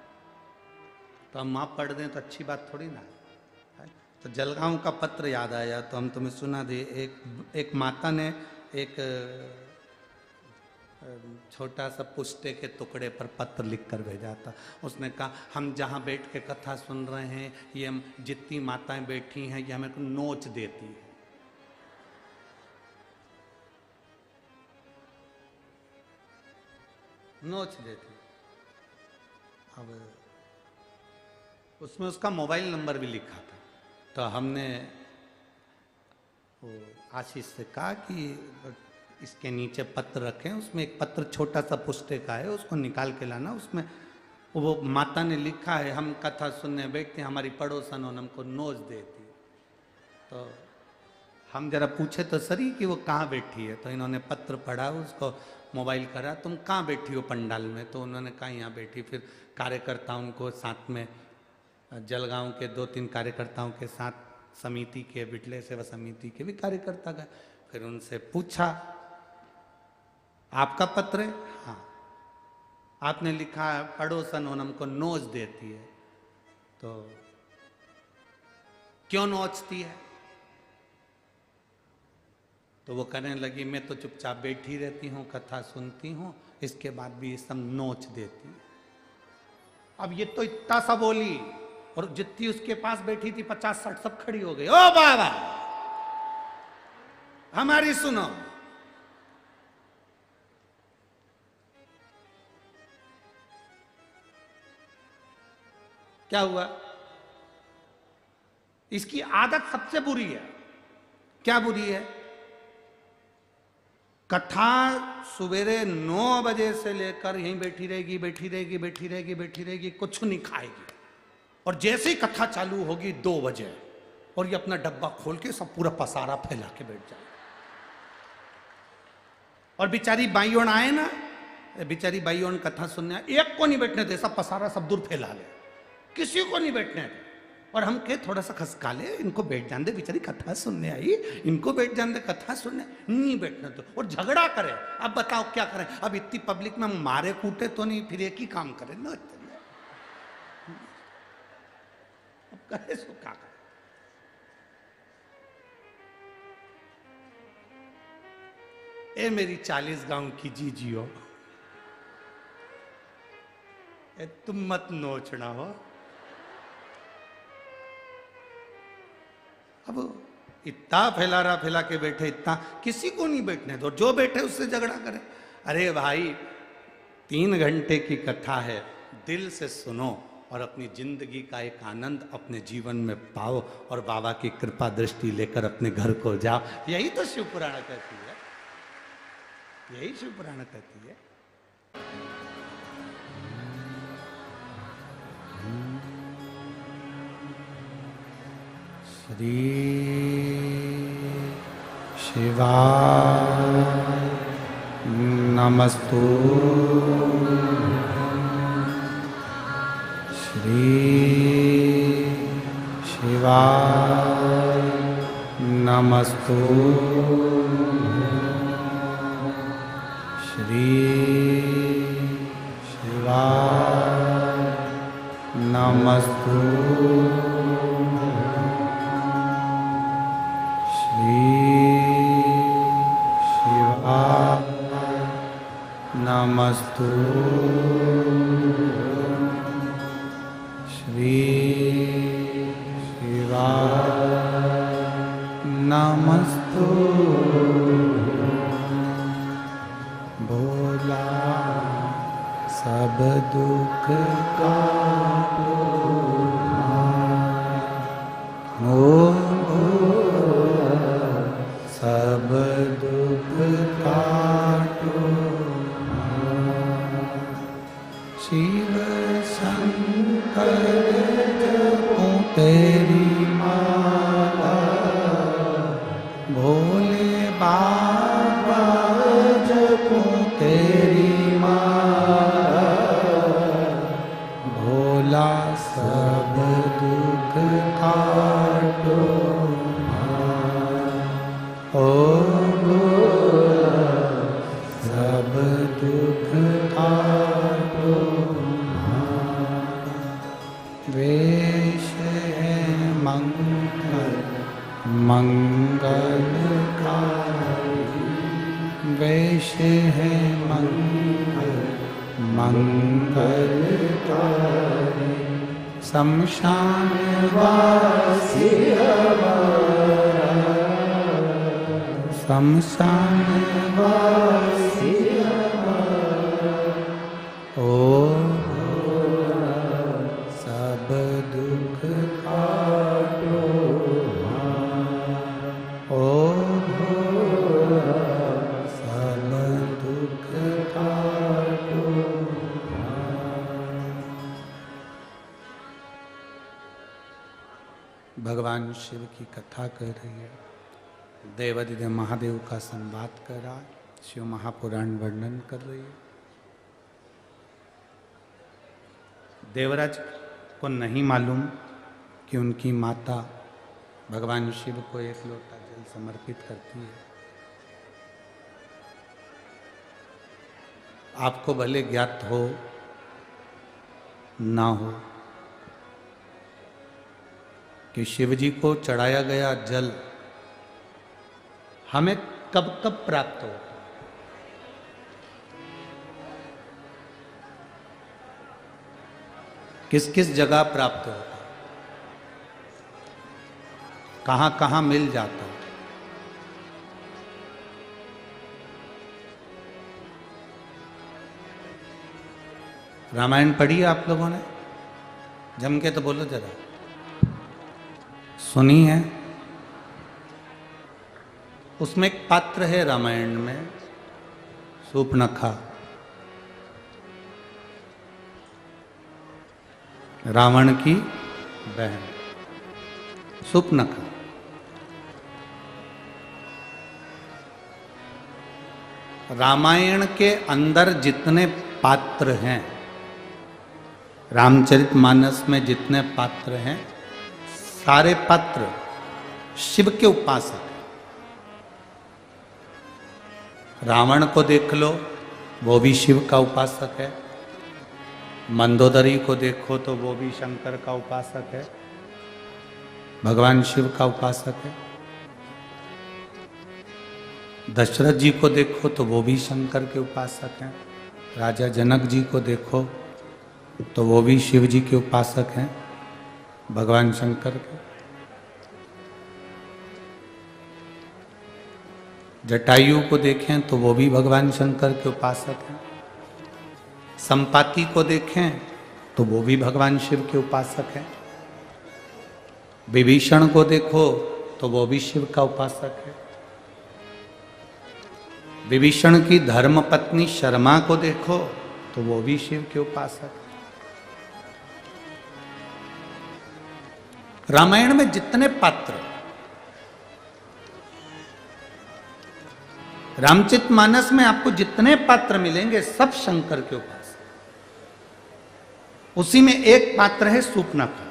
तो हम वहाँ पढ़ दें तो अच्छी बात थोड़ी ना है। तो जलगांव का पत्र याद आया तो हम तुम्हें सुना दे। एक माता ने एक छोटा सा पुष्टे के टुकड़े पर पत्र लिख कर भेजा था। उसने कहा, हम जहाँ बैठ के कथा सुन रहे हैं, ये जितनी माताएं बैठी हैं ये हमें को नोच देती है। नोच देती। अब उसमें उसका मोबाइल नंबर भी लिखा था। तो हमने वो आशीष से कहा कि इसके नीचे पत्र रखें, उसमें एक पत्र छोटा सा पुष्टे का है, उसको निकाल के लाना। उसमें वो माता ने लिखा है, हम कथा सुनने बैठते हैं, हमारी पड़ोसन हमको नोच देती। तो हम जरा पूछे तो सरी कि वो कहाँ बैठी है। तो इन्होंने पत्र पढ़ा, उसको मोबाइल करा, तुम कहाँ बैठी हो पंडाल में? तो उन्होंने कहा यहाँ बैठी। फिर कार्यकर्ताओं को साथ में, जलगांव के 2-3 कार्यकर्ताओं के साथ, समिति के, बिटले सेवा समिति के भी कार्यकर्ता गए। फिर उनसे पूछा, आपका पत्र है? हाँ। आपने लिखा है पड़ोसन हमको नोच देती है। तो क्यों नोचती है? तो वो कहने लगी, मैं तो चुपचाप बैठी रहती हूँ, कथा सुनती हूँ, इसके बाद भी ये सब नोच देती है। अब ये तो इतना सा बोली और जितनी उसके पास बैठी थी 50-60 सब खड़ी हो गई। ओ बाबा हमारी सुनो। क्या हुआ? इसकी आदत सबसे बुरी है। क्या बुरी है? कथा सवेरे 9 बजे से लेकर यहीं बैठी रहेगी, बैठी रहेगी, बैठी रहेगी, बैठी रहेगी, कुछ नहीं खाएगी। और जैसे ही कथा चालू होगी 2 बजे, और ये अपना डब्बा खोल के सब पूरा पसारा फैला के बैठ जाए। और बेचारी बाईयोन आए ना, बेचारी बाईयोन कथा सुनने आए, एक को नहीं बैठने दे, सब पसारा सब दूर फैला ले, किसी को नहीं बैठने दे। और हम कहे थोड़ा सा खसका ले, इनको बैठ जाने दे, बेचारी कथा सुनने आई, इनको बैठ जाने दे, कथा सुनने नहीं बैठने दो। और झगड़ा करे। अब बताओ क्या करें? अब इतनी पब्लिक में मारे कूटे तो नहीं, फिर एक ही काम करें ना। अब करे सो क्या करे? ए मेरी 40 गांव की जीजियो, तुम मत नोचना हो। अब इतना फैला के बैठे, इतना किसी को नहीं बैठने दो, जो बैठे उससे झगड़ा करे। अरे भाई 3 घंटे की कथा है, दिल से सुनो और अपनी जिंदगी का एक आनंद अपने जीवन में पाओ और बाबा की कृपा दृष्टि लेकर अपने घर को जाओ। यही तो शिव पुराण कहती है, यही शिव पुराण कहती है। श्री शिवाय नमस्तु। श्री शिवाय नमस्तु। श्री शिवाय नमस्तु। नमस्तु। श्री शिवाय नमस्तु। भोला सब दुख काटो, सब दुख काटो। शिव शंकर जपो तेरी माला, भोले बाबा जपो तेरी माला। भोला सब दुख काटो। ओ भोला सब दुख काटो। वेश है मंगल मंगलकारी, वेश है मंगल मंगलकारी। शमशान वासी हमारा, शमशान वासी हमारा। ओ सब दुख काटो। ओ सब दुख काटो। भगवान शिव की कथा कर रही है, देवादिदेव महादेव का संवाद कर रहा है, शिव महापुराण वर्णन कर रही है। देवराज को नहीं मालूम कि उनकी माता भगवान शिव को एक लोटा जल समर्पित करती है। आपको भले ज्ञात हो ना हो कि शिव जी को चढ़ाया गया जल हमें कब कब प्राप्त होता है। किस किस जगह प्राप्त होता है। कहां कहां मिल जाता है। रामायण पढ़ी आप लोगों ने? जम के तो बोलो जरा। सुनी है? उसमें एक पात्र है रामायण में, शूर्पणखा, रावण की बहन शूर्पणखा। रामायण के अंदर जितने पात्र हैं, रामचरितमानस में जितने पात्र हैं, सारे पात्र शिव के उपासक हैं। रावण को देख लो, वो भी शिव का उपासक है। मंदोदरी को देखो तो वो भी शंकर का उपासक है, भगवान शिव का उपासक है। दशरथ जी को देखो तो वो भी शंकर के उपासक हैं। राजा जनक जी को देखो तो वो भी शिव जी के उपासक हैं, भगवान शंकर के। जटायु को देखें तो वो भी भगवान शंकर के उपासक हैं। संपाति को देखें तो वो भी भगवान शिव के उपासक हैं। विभीषण को देखो तो वो भी शिव का उपासक है। विभीषण की धर्म पत्नी शर्मा को देखो तो वो भी शिव के उपासक है। रामायण में जितने पात्र, रामचरितमानस में आपको जितने पात्र मिलेंगे सब शंकर के उपासक। उसी में एक पात्र है शूर्पणखा।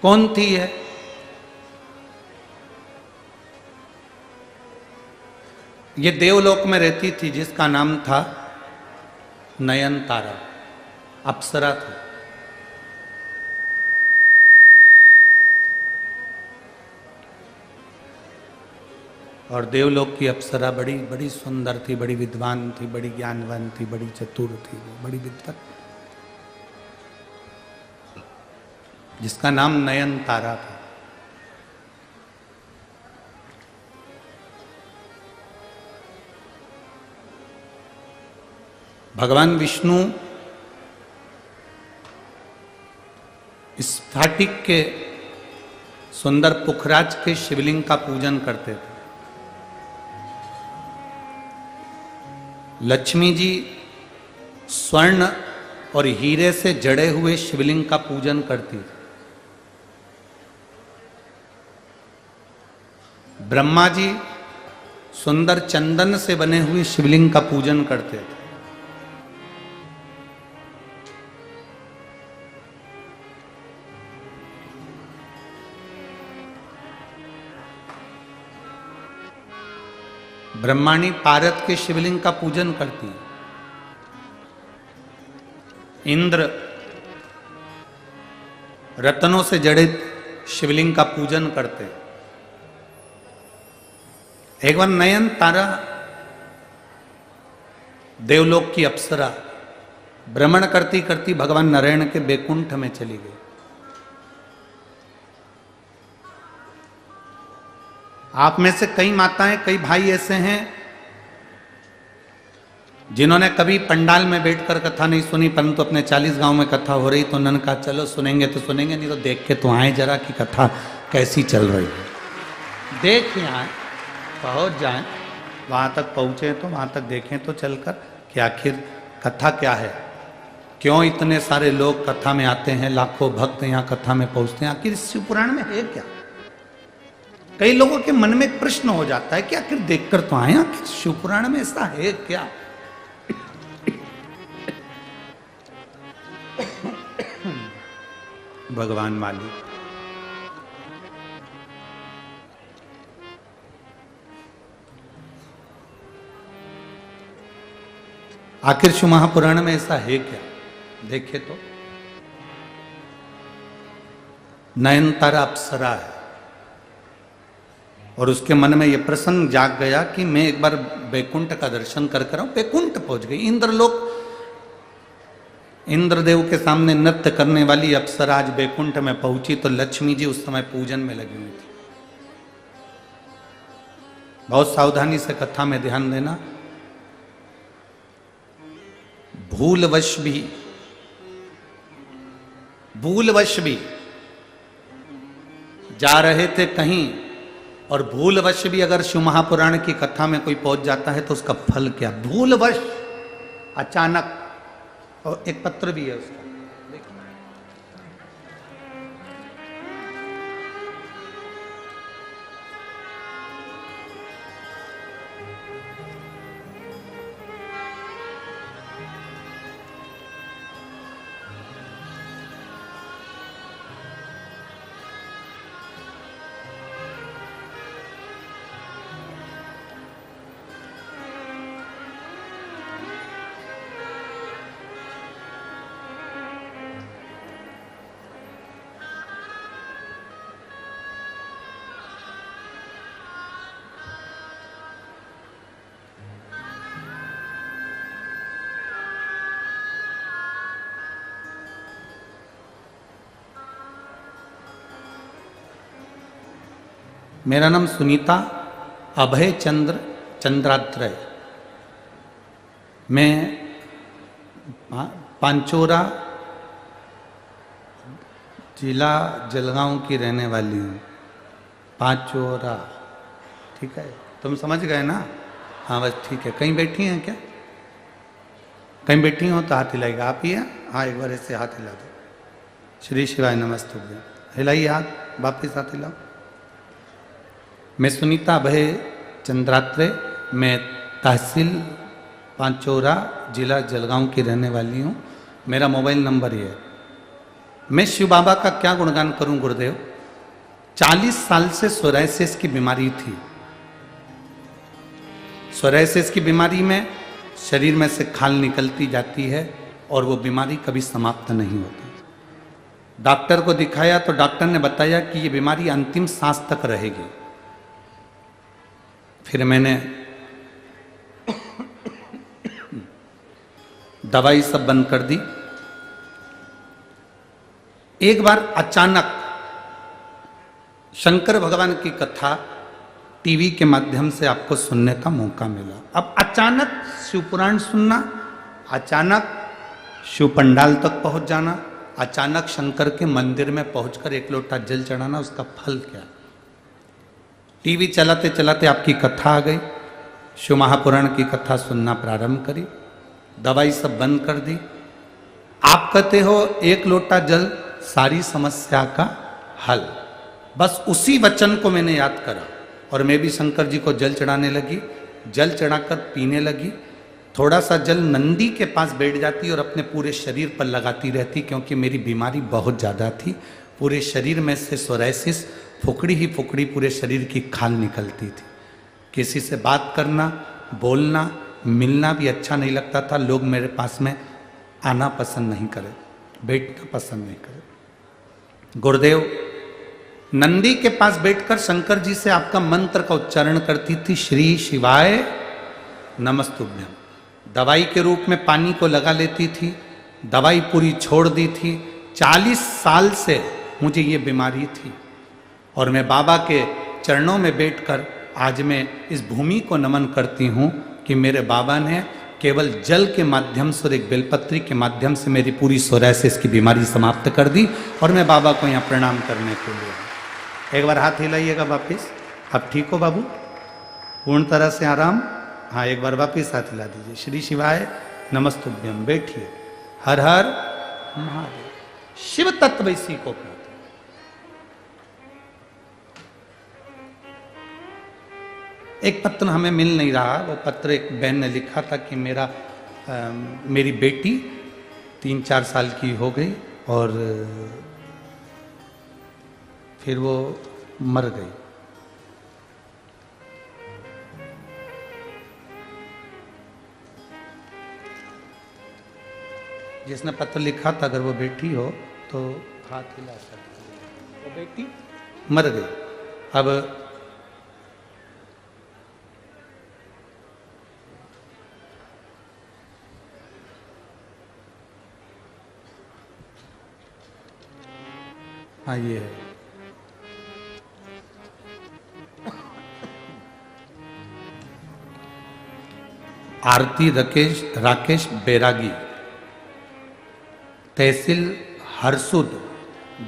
कौन थी है? ये देवलोक में रहती थी, जिसका नाम था नयनतारा, अप्सरा थी। और देवलोक की अप्सरा बड़ी बड़ी सुंदर थी, बड़ी विद्वान थी, बड़ी ज्ञानवान थी, बड़ी चतुर थी, बड़ी विद्वत, जिसका नाम नयनतारा था। भगवान विष्णु स्फाटिक के सुंदर पुखराज के शिवलिंग का पूजन करते थे। लक्ष्मी जी स्वर्ण और हीरे से जड़े हुए शिवलिंग का पूजन करती थी। ब्रह्मा जी सुंदर चंदन से बने हुए शिवलिंग का पूजन करते थे। ब्रह्माणी पारत के शिवलिंग का पूजन करती है। इंद्र रत्नों से जड़ित शिवलिंग का पूजन करते। एक बार नयनतारा देवलोक की अप्सरा भ्रमण करती करती भगवान नारायण के बैकुंठ में चली गई। आप में से कई माताएं, कई भाई ऐसे हैं जिन्होंने कभी पंडाल में बैठकर कथा नहीं सुनी, परंतु अपने 40 गांव में कथा हो रही तो उन्होंने कहा चलो सुनेंगे तो सुनेंगे, नहीं तो देख के तो आए जरा कि कथा कैसी चल रही है। देख आए, पहुंच जाए, वहां तक पहुंचे तो वहां तक देखें तो चलकर कि आखिर कथा क्या है, क्यों इतने सारे लोग कथा में आते हैं, लाखों भक्त यहाँ कथा में पहुंचते हैं, आखिर शिव पुराण में है क्या। कई लोगों के मन में एक प्रश्न हो जाता है कि आखिर देखकर तो आए, आखिर शिव पुराण में ऐसा है क्या। भगवान मालिक आखिर शिव महापुराण में ऐसा है क्या। देखे तो नयनतारा अप्सरा है और उसके मन में यह प्रसंग जाग गया कि मैं एक बार बैकुंठ का दर्शन कर कर आऊं। बैकुंठ पहुंच गई। इंद्रलोक इंद्रदेव के सामने नृत्य करने वाली अप्सरा आज बैकुंठ में पहुंची तो लक्ष्मी जी उस समय पूजन में लगी हुई थी। बहुत सावधानी से कथा में ध्यान देना। भूलवश भी जा रहे थे कहीं, और भूलवश भी अगर शिव महापुराण की कथा में कोई पहुंच जाता है तो उसका फल क्या? भूलवश, अचानक। और एक पत्र भी है उसका, मेरा नाम सुनीता अभय चंद्र चंद्रात्रय। मैं पांचोरा जिला जलगांव की रहने वाली हूँ। पांचोरा, ठीक है? तुम समझ गए ना? हाँ बस ठीक है। कहीं बैठी हैं क्या? कहीं बैठी हो तो हाथ हिलाइएगा। आप ही हैं? हाँ, एक बार ऐसे हाथ हिला दो। श्री शिवाय नमस्तुभ्यं। हिलाइए हाथ, वापिस हाथ हिलाओ। मैं सुनीता अभय चंद्रात्रे, मैं तहसील पांचोरा जिला जलगांव की रहने वाली हूँ। मेरा मोबाइल नंबर ये है। मैं शिव बाबा का क्या गुणगान करूं गुरुदेव। 40 साल से सोरायसिस की बीमारी थी। सोरायसिस की बीमारी में शरीर में से खाल निकलती जाती है और वो बीमारी कभी समाप्त नहीं होती। डॉक्टर को दिखाया तो डॉक्टर ने बताया कि ये बीमारी अंतिम सांस तक रहेगी। फिर मैंने दवाई सब बंद कर दी। एक बार अचानक शंकर भगवान की कथा टीवी के माध्यम से आपको सुनने का मौका मिला। अब अचानक शिवपुराण सुनना, अचानक शिव पंडाल तक पहुंच जाना, अचानक शंकर के मंदिर में पहुंचकर एक लोटा जल चढ़ाना, उसका फल क्या? टीवी चलाते चलाते आपकी कथा आ गई, शिव महापुराण की कथा सुनना प्रारंभ करी, दवाई सब बंद कर दी। आप कहते हो एक लोटा जल सारी समस्या का हल। बस उसी वचन को मैंने याद करा और मैं भी शंकर जी को जल चढ़ाने लगी। जल चढ़ाकर पीने लगी। थोड़ा सा जल नंदी के पास बैठ जाती और अपने पूरे शरीर पर लगाती रहती, क्योंकि मेरी बीमारी बहुत ज़्यादा थी। पूरे शरीर में से सोरायसिस फुकड़ी ही फुकड़ी पूरे शरीर की खाल निकलती थी। किसी से बात करना, बोलना, मिलना भी अच्छा नहीं लगता था। लोग मेरे पास में आना पसंद नहीं करे, बैठना पसंद नहीं करे। गुरुदेव नंदी के पास बैठकर शंकर जी से आपका मंत्र का उच्चारण करती थी, श्री शिवाय नमस्तुभ्यं। दवाई के रूप में पानी को लगा लेती थी। दवाई पूरी छोड़ दी थी। 40 साल से मुझे ये बीमारी थी और मैं बाबा के चरणों में बैठकर आज मैं इस भूमि को नमन करती हूँ कि मेरे बाबा ने केवल जल के माध्यम से और एक बेलपत्री के माध्यम से मेरी पूरी सोरायसिस की बीमारी समाप्त कर दी। और मैं बाबा को यहाँ प्रणाम करने के लिए। एक बार हाथ हिलाइएगा वापिस। अब ठीक हो बाबू? पूर्ण तरह से आराम? हाँ, एक बार वापिस हाथ हिला दीजिए। श्री शिवाय नमस्तुभ्यं। बैठिए। हर हर महादेव। शिव तत्व इसी को कहते हैं। एक पत्र हमें मिल नहीं रहा। वो पत्र एक बहन ने लिखा था कि मेरी बेटी 3-4 साल की हो गई और फिर वो मर गई। जिसने पत्र लिखा था अगर वो बेटी हो तो हाथ हिला सकती है। वो बेटी मर गई। अब हाँ ये है। आरती राकेश बैरागी, तहसील हरसुद,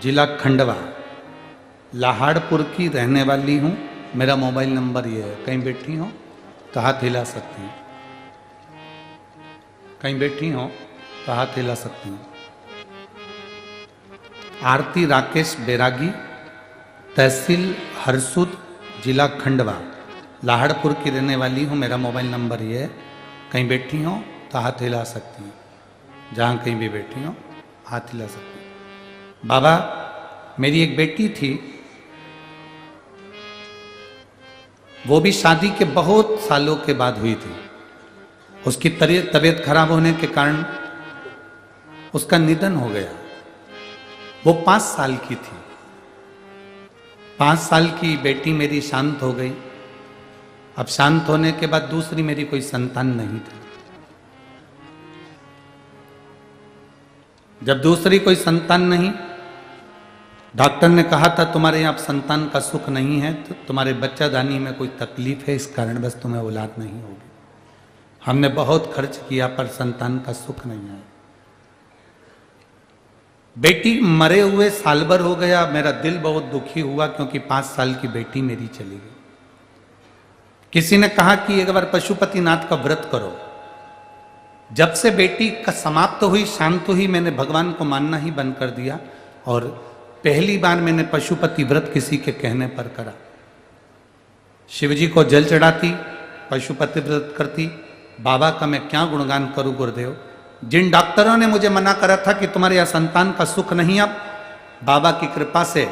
जिला खंडवा, लाहाड़पुर की रहने वाली हूँ। मेरा मोबाइल नंबर ये है। कहीं बैठी हो तो हाथ हिला सकती हैं, कहीं बैठी हो तो हाथ हिला सकती हैं। आरती राकेश बैरागी, तहसील हरसुद, जिला खंडवा, लाहड़पुर की रहने वाली हूँ। मेरा मोबाइल नंबर ये है। कहीं बैठी हो तो हाथ हिला सकती हैं, जहाँ कहीं भी बैठी हो हाथ हिला सकती हैं। बाबा, मेरी एक बेटी थी, वो भी शादी के बहुत सालों के बाद हुई थी। उसकी तबीयत खराब होने के कारण उसका निधन हो गया। वो 5 साल की थी। 5 साल की बेटी मेरी शांत हो गई। अब शांत होने के बाद दूसरी मेरी कोई संतान नहीं थी। जब दूसरी कोई संतान नहीं, डॉक्टर ने कहा था तुम्हारे यहाँ संतान का सुख नहीं है, तो तुम्हारे बच्चादानी में कोई तकलीफ है, इस कारण बस तुम्हें औलाद नहीं होगी। हमने बहुत खर्च किया पर संतान का सुख नहीं है। बेटी मरे हुए साल भर हो गया। मेरा दिल बहुत दुखी हुआ क्योंकि 5 साल की बेटी मेरी चली गई। किसी ने कहा कि एक बार पशुपतिनाथ का व्रत करो। जब से बेटी का समाप्त हुई, शांत हुई, मैंने भगवान को मानना ही बंद कर दिया और पहली बार मैंने पशुपति व्रत किसी के कहने पर करा। शिवजी को जल चढ़ाती, पशुपति व्रत करती। बाबा का मैं क्या गुणगान करूं गुरुदेव। जिन डॉक्टरों ने मुझे मना करा था कि तुम्हारे यहाँ संतान का सुख नहीं, अब बाबा की कृपा से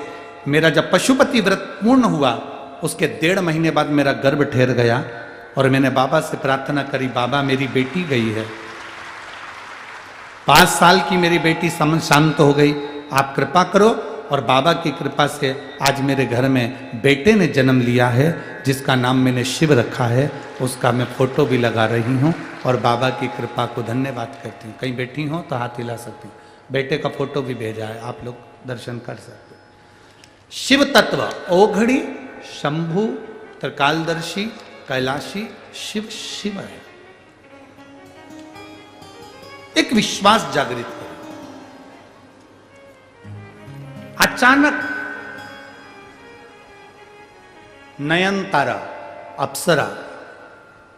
मेरा जब पशुपति व्रत पूर्ण हुआ, उसके 1.5 महीने बाद मेरा गर्भ ठहर गया और मैंने बाबा से प्रार्थना करी, बाबा मेरी बेटी गई है, 5 साल की मेरी बेटी शांत हो गई, आप कृपा करो। और बाबा की कृपा से आज मेरे घर में बेटे ने जन्म लिया है, जिसका नाम मैंने शिव रखा है। उसका मैं फोटो भी लगा रही हूँ और बाबा की कृपा को धन्यवाद करती हूँ। कहीं बैठी हो तो हाथ हिला सकती हूँ। बेटे का फोटो भी भेजा है, आप लोग दर्शन कर सकते। शिव तत्व ओघड़ी, शंभु, त्रिकालदर्शी, कैलाशी, शिव शिव है। एक विश्वास जागृत करें। अचानक नयनतारा अप्सरा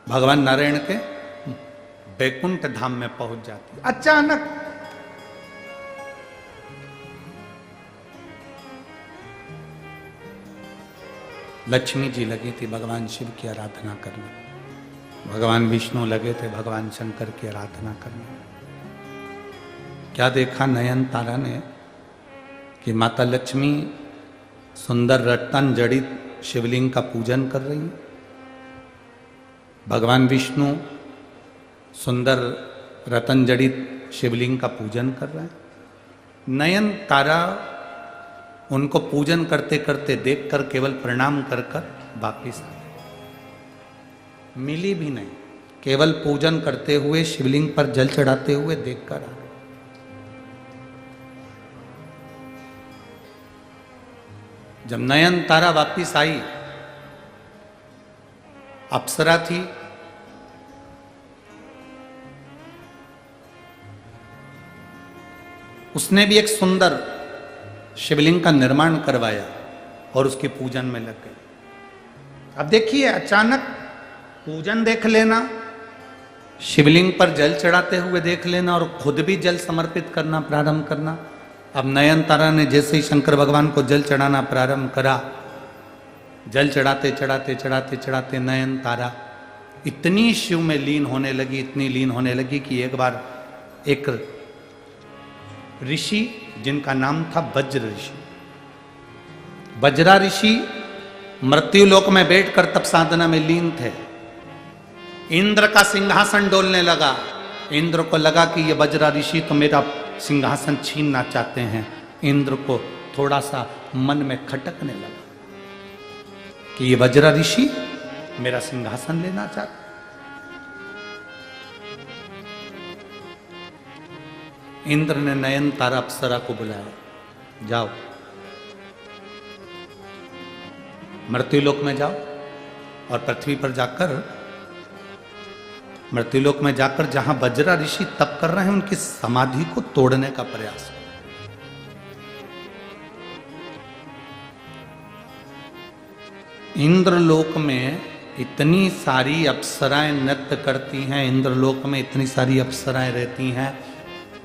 भगवान नारायण के बैकुंठ धाम में पहुंच जाती। अचानक लक्ष्मी जी लगी थी भगवान शिव की आराधना करने, भगवान विष्णु लगे थे भगवान शंकर की आराधना करने। क्या देखा नयनतारा ने कि माता लक्ष्मी सुंदर रत्न जड़ित शिवलिंग का पूजन कर रही है, भगवान विष्णु सुंदर रतन जड़ित शिवलिंग का पूजन कर रहे हैं। नयनतारा उनको पूजन करते करते देखकर केवल प्रणाम कर कर वापिस आ गए। मिली भी नहीं, केवल पूजन करते हुए शिवलिंग पर जल चढ़ाते हुए देखकर आ गए। जब नयनतारा वापिस आई, अप्सरा थी, उसने भी एक सुंदर शिवलिंग का निर्माण करवाया और उसके पूजन में लग गई। अब देखिए, अचानक पूजन देख लेना, शिवलिंग पर जल चढ़ाते हुए देख लेना और खुद भी जल समर्पित करना प्रारंभ करना। अब नयनतारा ने जैसे ही शंकर भगवान को जल चढ़ाना प्रारंभ करा, जल चढ़ाते चढ़ाते चढ़ाते चढ़ाते नयनतारा इतनी शिव में लीन होने लगी, इतनी लीन होने लगी कि एक बार एक ऋषि जिनका नाम था वज्र ऋषि, वज्रा ऋषि मृत्युलोक में बैठकर तप साधना में लीन थे। इंद्र का सिंहासन डोलने लगा। इंद्र को लगा कि ये वज्रा ऋषि तो मेरा सिंहासन छीनना चाहते हैं। इंद्र को थोड़ा सा मन में खटकने लगा कि ये वज्रा ऋषि मेरा सिंहासन लेना चाहते। इंद्र ने नयनतारा अप्सरा को बुलाया, जाओ मृत्युलोक में जाओ और पृथ्वी पर जाकर, मृत्युलोक में जाकर जहां वज्रा ऋषि तप कर रहे हैं उनकी समाधि को तोड़ने का प्रयास। इंद्रलोक में इतनी सारी अप्सराएं नृत्य करती हैं, इंद्रलोक में इतनी सारी अप्सराएं रहती हैं,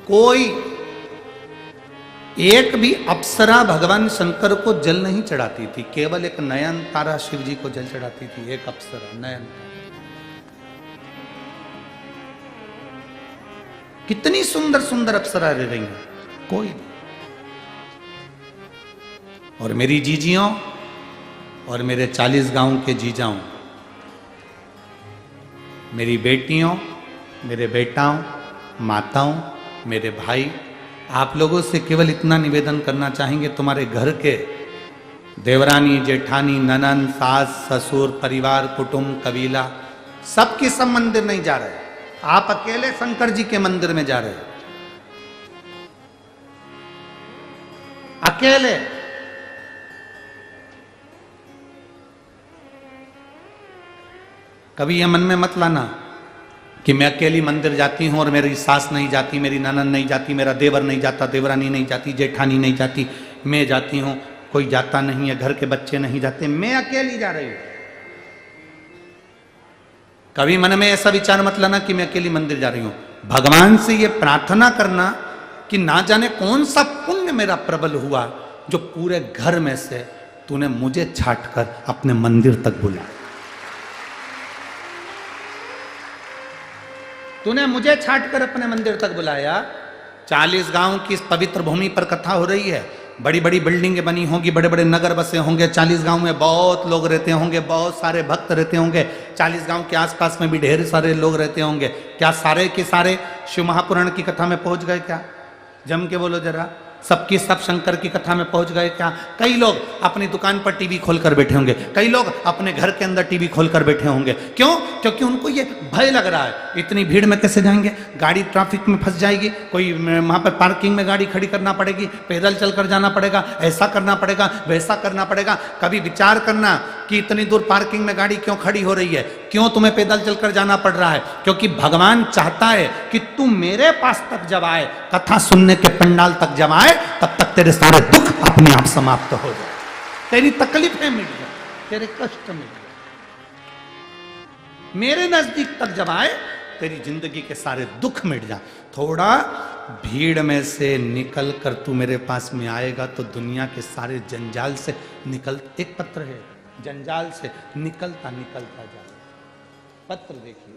कोई एक भी अप्सरा भगवान शंकर को जल नहीं चढ़ाती थी, केवल एक नयन तारा शिव जी को जल चढ़ाती थी, एक अप्सरा नयन। कितनी सुंदर सुंदर अप्सरा रह रही हैं, कोई नहीं। और मेरी जीजियों और मेरे 40 गांव के जीजाओं, मेरी बेटियों, मेरे बेटाओं, माताओं, मेरे भाई, आप लोगों से केवल इतना निवेदन करना चाहेंगे, तुम्हारे घर के देवरानी, जेठानी, ननन, सास, ससुर, परिवार, कुटुंब, कबीला, सबके सब मंदिर नहीं जा रहे, आप अकेले शंकर जी के मंदिर में जा रहे हो, अकेले। कभी यह मन में मत लाना कि मैं अकेली मंदिर जाती हूं और मेरी सास नहीं जाती, मेरी ननन नहीं जाती, मेरा देवर नहीं जाता, देवरानी नहीं जाती, जेठानी नहीं जाती, मैं जाती हूं, कोई जाता नहीं है, घर के बच्चे नहीं जाते, मैं अकेली जा रही हूं। कभी मन में ऐसा विचार मत लाना कि मैं अकेली मंदिर जा रही हूं। भगवान से यह प्रार्थना करना कि ना जाने कौन सा पुण्य मेरा प्रबल हुआ जो पूरे घर में से तूने मुझे छाट कर अपने मंदिर तक बुलाया, तूने मुझे छाट कर अपने मंदिर तक बुलाया। 40 गांव की इस पवित्र भूमि पर कथा हो रही है, बड़ी बड़ी बिल्डिंगें बनी होंगी, बड़े बड़े नगर बसे होंगे, 40 गांव में बहुत लोग रहते होंगे, बहुत सारे भक्त रहते होंगे, 40 गांव के आसपास में भी ढेर सारे लोग रहते होंगे। क्या सारे के सारे शिव महापुराण की कथा में पहुंच गए? क्या जम के बोलो जरा, सबकी सब शंकर की कथा में पहुंच गए क्या? कई लोग अपनी दुकान पर टीवी खोलकर बैठे होंगे, कई लोग अपने घर के अंदर टीवी खोलकर बैठे होंगे। क्यों? क्योंकि उनको ये भय लग रहा है, इतनी भीड़ में कैसे जाएंगे, गाड़ी ट्रैफिक में फंस जाएगी, कोई वहां पर पार्किंग में गाड़ी खड़ी करना पड़ेगी, पैदल चलकर जाना पड़ेगा, ऐसा करना पड़ेगा, वैसा करना पड़ेगा। कभी विचार करना कि इतनी दूर पार्किंग में गाड़ी क्यों खड़ी हो रही है, क्यों तुम्हें पैदल चलकर जाना पड़ रहा है? क्योंकि भगवान चाहता है कि तू मेरे पास तक जब आए, कथा सुनने के पंडाल तक जब आए, तब तक तेरे सारे दुख अपने आप समाप्त हो जाए, तेरी तकलीफें मिट जाए, तेरे कष्ट मिट जाए। मेरे नजदीक तक जब आए, तेरी जिंदगी के सारे दुख मिट जाए। थोड़ा भीड़ में से निकल कर तू मेरे पास में आएगा तो दुनिया के सारे जंजाल से निकल, एक पत्र है, जंजाल से निकलता निकलता जाए। पत्र देखिए,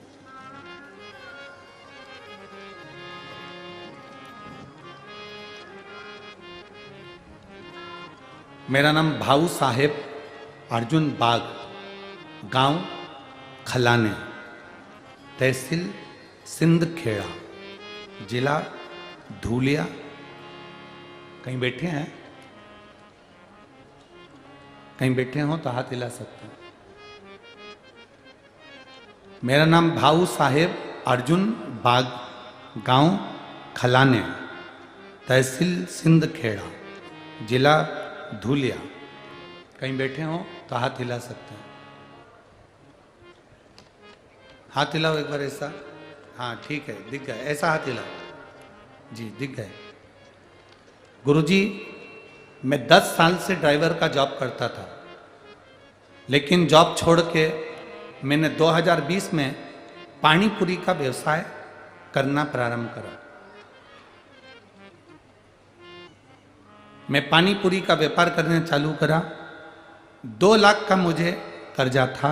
मेरा नाम भाऊ साहेब अर्जुन बाग, गांव खलाने, तहसील सिंध खेड़ा, जिला धूलिया। कहीं बैठे हैं? कहीं बैठे हो तो हाथ हिला सकते हैं। मेरा नाम भाऊ साहेब अर्जुन बाग, गांव खलाने, तहसील सिंध खेड़ा, जिला धूलिया। कहीं बैठे हो तो हाथ हिला सकते हैं। हाथ हिलाओ एक बार ऐसा, हाँ ठीक है, दिख गया, ऐसा हाथ हिलाओ जी, दिख गए। गुरुजी, मैं 10 साल से ड्राइवर का जॉब करता था, लेकिन जॉब छोड़ के मैंने 2020 में पानीपुरी का व्यवसाय करना प्रारंभ करा। मैं पानीपुरी का व्यापार करने चालू करा। 2 लाख का मुझे कर्जा था।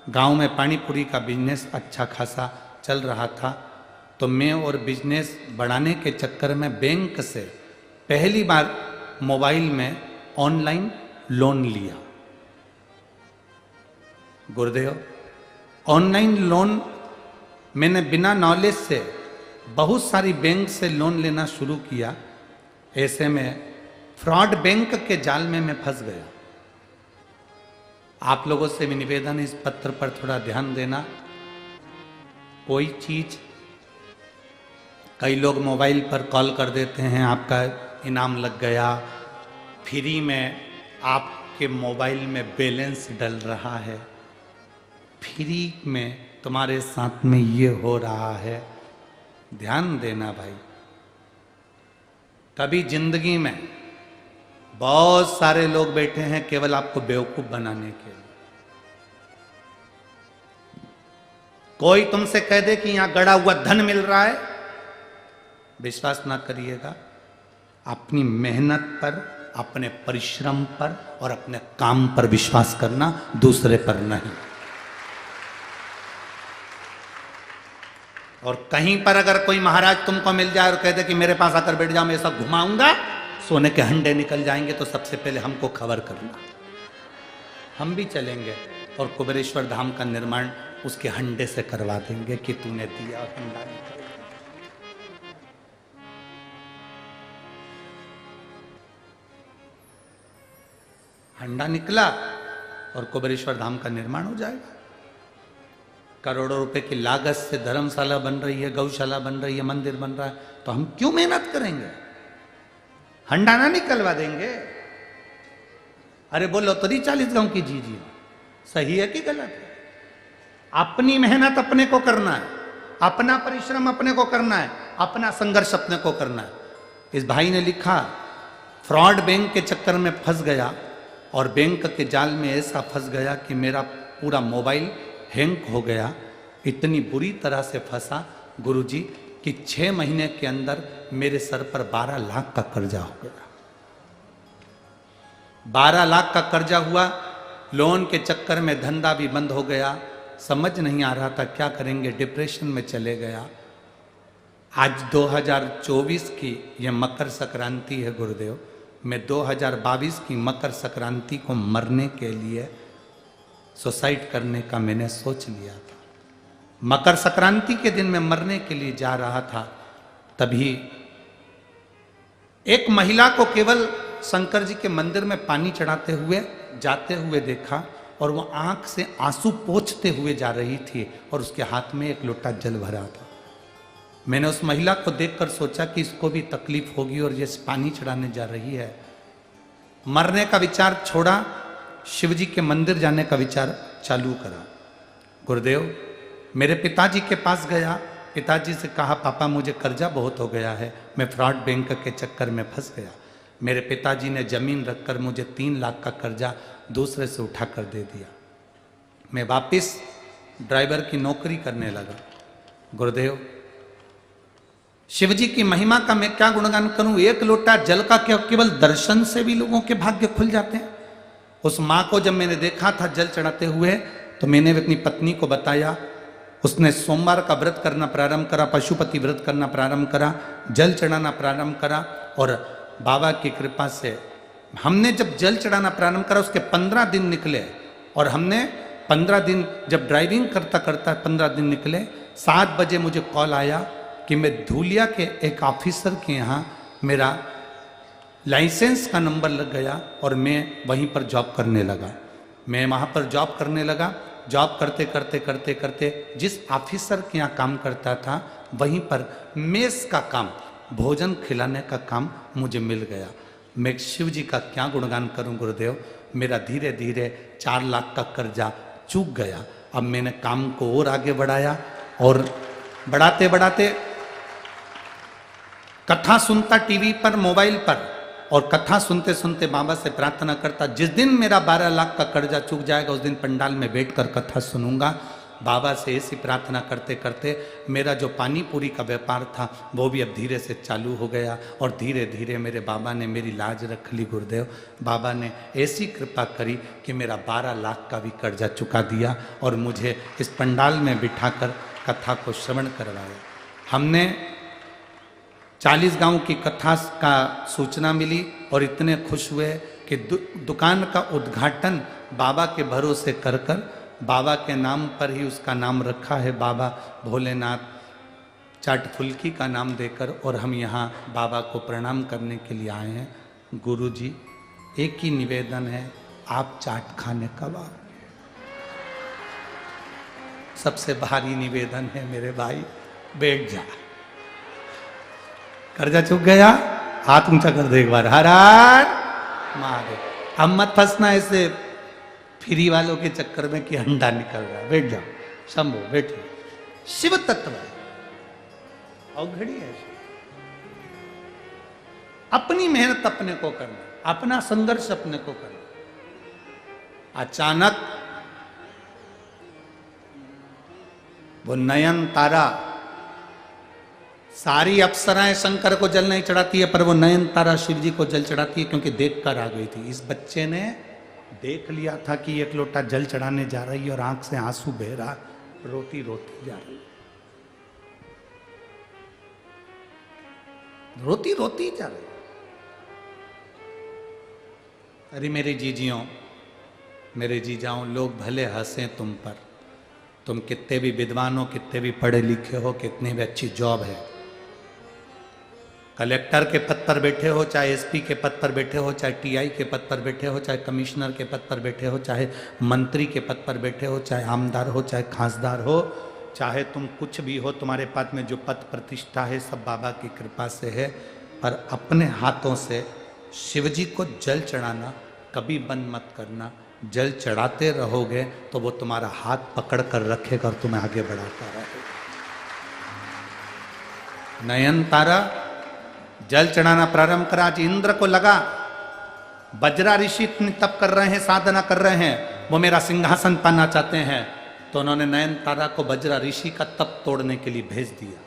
गांव में पानीपुरी का बिजनेस अच्छा खासा चल रहा था, तो मैं और बिजनेस बढ़ाने के चक्कर में बैंक से पहली बार मोबाइल में ऑनलाइन लोन लिया। गुरुदेव, ऑनलाइन लोन मैंने बिना नॉलेज से बहुत सारी बैंक से लोन लेना शुरू किया। ऐसे में फ्रॉड बैंक के जाल में मैं फंस गया। आप लोगों से भी निवेदन है, इस पत्र पर थोड़ा ध्यान देना। कोई चीज, कई लोग मोबाइल पर कॉल कर देते हैं, आपका इनाम लग गया, फ्री में आपके आपके मोबाइल में बैलेंस डल रहा है, फ्री में तुम्हारे साथ में ये हो रहा है। ध्यान देना भाई, कभी जिंदगी में बहुत सारे लोग बैठे हैं केवल आपको बेवकूफ बनाने के लिए। कोई तुमसे कह दे कि यहां गड़ा हुआ धन मिल रहा है, विश्वास ना करिएगा। अपनी मेहनत पर, अपने परिश्रम पर और अपने काम पर विश्वास करना, दूसरे पर नहीं। और कहीं पर अगर कोई महाराज तुमको मिल जाए और कह दे कि मेरे पास आकर बैठ जाओ, मैं सब घुमाऊंगा, सोने के हंडे निकल जाएंगे, तो सबसे पहले हमको खबर करना। हम भी चलेंगे और कुबेरेश्वर धाम का निर्माण उसके हंडे से करवा देंगे कि तूने दिया और हंडा निकल। हंडा निकला और कुबेरेश्वर धाम का निर्माण हो जाएगा। करोड़ों रुपए की लागत से धर्मशाला बन रही है, गौशाला बन रही है, मंदिर बन रहा है, तो हम क्यों मेहनत करेंगे? हंडा ना निकलवा देंगे? अरे बोलो तो 40 गांव की जी सही है कि गलत है? अपनी मेहनत अपने को करना है, अपना परिश्रम अपने को करना है, अपना संघर्ष अपने को करना है। इस भाई ने लिखा, फ्रॉड बैंक के चक्कर में फंस गया और बैंक के जाल में ऐसा फंस गया कि मेरा पूरा मोबाइल हैंग हो गया। इतनी बुरी तरह से फंसा गुरुजी कि 6 महीने के अंदर मेरे सर पर 12 लाख का कर्जा हो गया। 12 लाख का कर्जा हुआ, लोन के चक्कर में धंधा भी बंद हो गया, समझ नहीं आ रहा था क्या करेंगे, डिप्रेशन में चले गया। आज 2024 की यह मकर संक्रांति है गुरुदेव, मैं 2022 की मकर संक्रांति को मरने के लिए सुसाइड करने का मैंने सोच लिया था। मकर संक्रांति के दिन मैं मरने के लिए जा रहा था, तभी एक महिला को केवल शंकर जी के मंदिर में पानी चढ़ाते हुए जाते हुए देखा और वो आंख से आंसू पोंछते हुए जा रही थी और उसके हाथ में एक लोटा जल भरा था। मैंने उस महिला को देखकर सोचा कि इसको भी तकलीफ होगी और ये पानी चढ़ाने जा रही है। मरने का विचार छोड़ा, शिव जी के मंदिर जाने का विचार चालू करा। गुरुदेव, मेरे पिताजी के पास गया, पिताजी से कहा पापा मुझे कर्जा बहुत हो गया है, मैं फ्रॉड बैंक के चक्कर में फंस गया। मेरे पिताजी ने जमीन रखकर मुझे 3 लाख का कर्जा दूसरे से उठा कर दे दिया। मैं वापिस ड्राइवर की नौकरी करने लगा। गुरुदेव, शिव जी की महिमा का मैं क्या गुणगान करूं? एक लोटा जल का क्या केवल दर्शन से भी लोगों के भाग्य खुल जाते हैं? उस माँ को जब मैंने देखा था जल चढ़ाते हुए, तो मैंने अपनी पत्नी को बताया। उसने सोमवार का व्रत करना प्रारंभ करा, पशुपति व्रत करना प्रारंभ करा, जल चढ़ाना प्रारंभ करा और बाबा की कृपा से हमने जब जल चढ़ाना प्रारंभ करा उसके 15 दिन निकले और हमने 15 दिन जब ड्राइविंग करता करता 15 दिन निकले। 7 बजे मुझे कॉल आया कि मैं धूलिया के एक ऑफिसर के यहाँ मेरा लाइसेंस का नंबर लग गया और मैं वहीं पर जॉब करने लगा। मैं वहाँ पर जॉब करने लगा। जॉब करते करते करते करते जिस ऑफिसर के यहाँ काम करता था वहीं पर मेस का काम, भोजन खिलाने का काम मुझे मिल गया। मैं शिव जी का क्या गुणगान करूं गुरुदेव, मेरा धीरे धीरे 4 लाख का कर्जा चूक गया। अब मैंने काम को और आगे बढ़ाया और बढ़ाते बढ़ाते कथा सुनता टीवी पर, मोबाइल पर, और कथा सुनते सुनते बाबा से प्रार्थना करता जिस दिन मेरा 12 लाख का कर्जा चूक जाएगा उस दिन पंडाल में बैठकर कथा सुनूंगा। बाबा से ऐसी प्रार्थना करते करते मेरा जो पानी पूरी का व्यापार था वो भी अब धीरे से चालू हो गया और धीरे धीरे मेरे बाबा ने मेरी लाज रख ली। गुरुदेव, बाबा ने ऐसी कृपा करी कि मेरा 12 लाख का भी कर्जा चुका दिया और मुझे इस पंडाल में बिठाकर कथा को श्रवण करवाया। हमने 40 गांव की कथा का सूचना मिली और इतने खुश हुए कि दुकान का उद्घाटन बाबा के भरोसे कर कर बाबा के नाम पर ही उसका नाम रखा है, बाबा भोलेनाथ चाट फुल्की का नाम देकर, और हम यहाँ बाबा को प्रणाम करने के लिए आए हैं। गुरुजी, एक ही निवेदन है, आप चाट खाने कब आओ? सबसे भारी निवेदन है मेरे भाई, बैठ जा। कर्जा चुक गया, हाथ ऊंचा कर दे एक बार, हर हर महादेव। अब मत फंसना ऐसे फ्री वालों के चक्कर में कि अंडा निकल रहा है। बैठ जाओ, शंभो बैठिए। शिव तत्व है, अवघड़ी है। अपनी मेहनत अपने को करना, अपना संघर्ष अपने को करना। अचानक वो नयन तारा, सारी अप्सराएं शंकर को जल नहीं चढ़ाती है, पर वो नयन तारा शिव जी को जल चढ़ाती है, क्योंकि देख कर आ गई थी। इस बच्चे ने देख लिया था कि एक लोटा जल चढ़ाने जा रही है और आंख से आंसू बह रहा, रोती रोती जा रही, रोती रोती जा रही। अरे मेरे जीजियों, मेरे जीजाओं, लोग भले हंसें तुम पर, तुम कितने भी विद्वान हो, कितने भी पढ़े लिखे हो, कितनी भी अच्छी जॉब है, कलेक्टर के पद पर बैठे हो, चाहे एसपी के पद पर बैठे हो, चाहे टीआई के पद पर बैठे हो, चाहे कमिश्नर के पद पर बैठे हो, चाहे मंत्री के पद पर बैठे हो, चाहे आमदार हो, चाहे खासदार हो, चाहे तुम कुछ भी हो, तुम्हारे पास में जो पद प्रतिष्ठा है सब बाबा की कृपा से है। पर अपने हाथों से शिवजी को जल चढ़ाना कभी बंद मत करना। जल चढ़ाते रहोगे तो वो तुम्हारा हाथ पकड़ कर रखेगा और तुम्हें आगे बढ़ाता रहेगा। नयन तारा जल चढ़ाना प्रारंभ करा। आज इंद्र को लगा वज्रा ऋषि इतनी तप कर रहे हैं, साधना कर रहे हैं, वो मेरा सिंहासन पाना चाहते हैं, तो उन्होंने नयन तारा को वज्रा ऋषि का तप तोड़ने के लिए भेज दिया।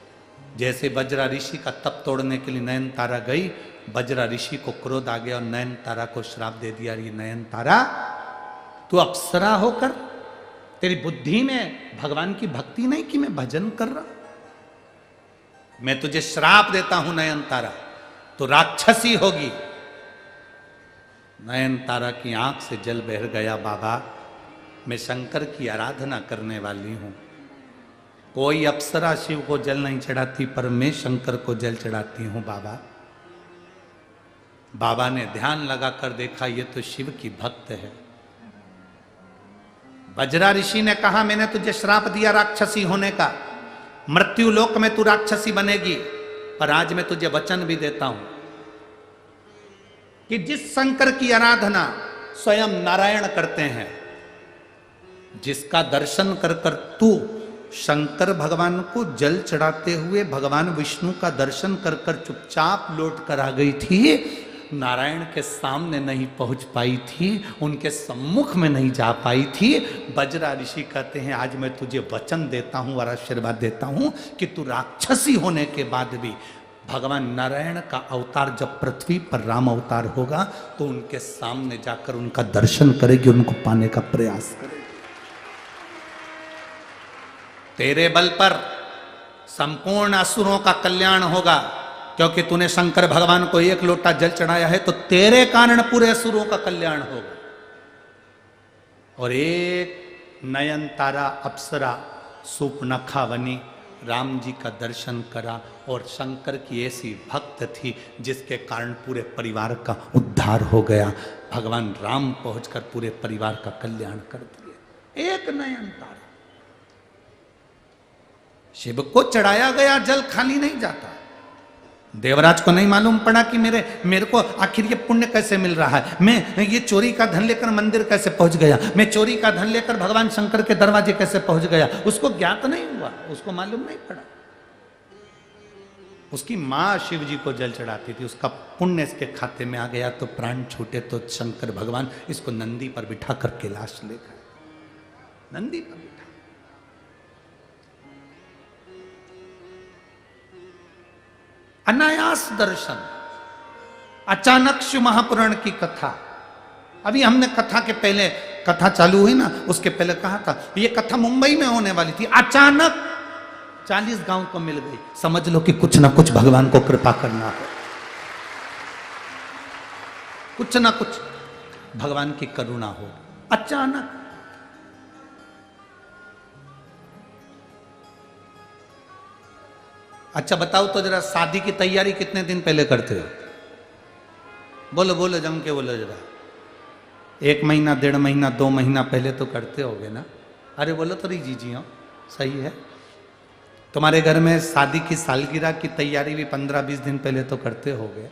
जैसे वज्रा ऋषि का तप तोड़ने के लिए नयन तारा गई, वज्रा ऋषि को क्रोध आ गया और नयन तारा को श्राप दे दिया। ये नयन तारा, तू अप्सरा होकर तेरी बुद्धि में भगवान की भक्ति नहीं कि मैं भजन कर रहा, मैं तुझे श्राप देता हूं नयन तारा, तो राक्षसी होगी। नयन तारा की आंख से जल बह गया। बाबा, मैं शंकर की आराधना करने वाली हूं, कोई अप्सरा शिव को जल नहीं चढ़ाती, पर मैं शंकर को जल चढ़ाती हूं बाबा। बाबा ने ध्यान लगाकर देखा, ये तो शिव की भक्त है। वज्रा ऋषि ने कहा, मैंने तुझे श्राप दिया राक्षसी होने का, मृत्यु लोक में तू राक्षसी बनेगी, पर आज मैं तुझे वचन भी देता हूं कि जिस शंकर की आराधना स्वयं नारायण करते हैं, जिसका दर्शन कर कर तू शंकर भगवान को जल चढ़ाते हुए भगवान विष्णु का दर्शन कर कर चुपचाप लौट कर आ गई थी, नारायण के सामने नहीं पहुंच पाई थी, उनके सम्मुख में नहीं जा पाई थी। वज्रा ऋषि कहते हैं, आज मैं तुझे वचन देता हूं और आशीर्वाद देता हूं कि तू राक्षसी होने के बाद भी भगवान नारायण का अवतार जब पृथ्वी पर राम अवतार होगा तो उनके सामने जाकर उनका दर्शन करेगी, उनको पाने का प्रयास करेगी। तेरे बल पर संपूर्ण असुरों का कल्याण होगा, क्योंकि तूने शंकर भगवान को एक लोटा जल चढ़ाया है, तो तेरे कारण पूरे असुरों का कल्याण होगा। और एक नयन तारा अप्सरा सूपनखा बनी, राम जी का दर्शन करा, और शंकर की ऐसी भक्त थी जिसके कारण पूरे परिवार का उद्धार हो गया। भगवान राम पहुंचकर पूरे परिवार का कल्याण कर दिए। एक नयन तारा शिव को चढ़ाया गया जल खाली नहीं जाता। देवराज को नहीं मालूम पड़ा कि मेरे को आखिर ये पुण्य कैसे मिल रहा है, मैं ये चोरी का धन लेकर मंदिर कैसे पहुंच गया, मैं चोरी का धन लेकर भगवान शंकर के दरवाजे कैसे पहुंच गया, उसको ज्ञात नहीं हुआ, उसको मालूम नहीं पड़ा। उसकी मां शिव जी को जल चढ़ाती थी, उसका पुण्य इसके खाते में आ गया, तो प्राण छूटे तो शंकर भगवान इसको नंदी पर बिठा कर कैलाश ले गए। नंदी पर बिठा, अनायास दर्शन। अचानक शिव महापुराण की कथा, अभी हमने कथा के पहले, कथा चालू हुई ना, उसके पहले कहा था ये कथा मुंबई में होने वाली थी, अचानक 40 गांव को मिल गई। समझ लो कि कुछ ना कुछ भगवान को कृपा करना है, कुछ ना कुछ भगवान की करुणा हो। अचानक अच्छा बताओ तो जरा, शादी की तैयारी कितने दिन पहले करते हो? बोलो बोलो, जम के बोलो जरा। 1 महीना, 1.5 महीना, 2 महीना पहले तो करते होगे ना? अरे बोलो तो जी जी, हाँ सही है। तुम्हारे घर में शादी की सालगिरह की तैयारी भी 15-20 दिन पहले तो करते होगे।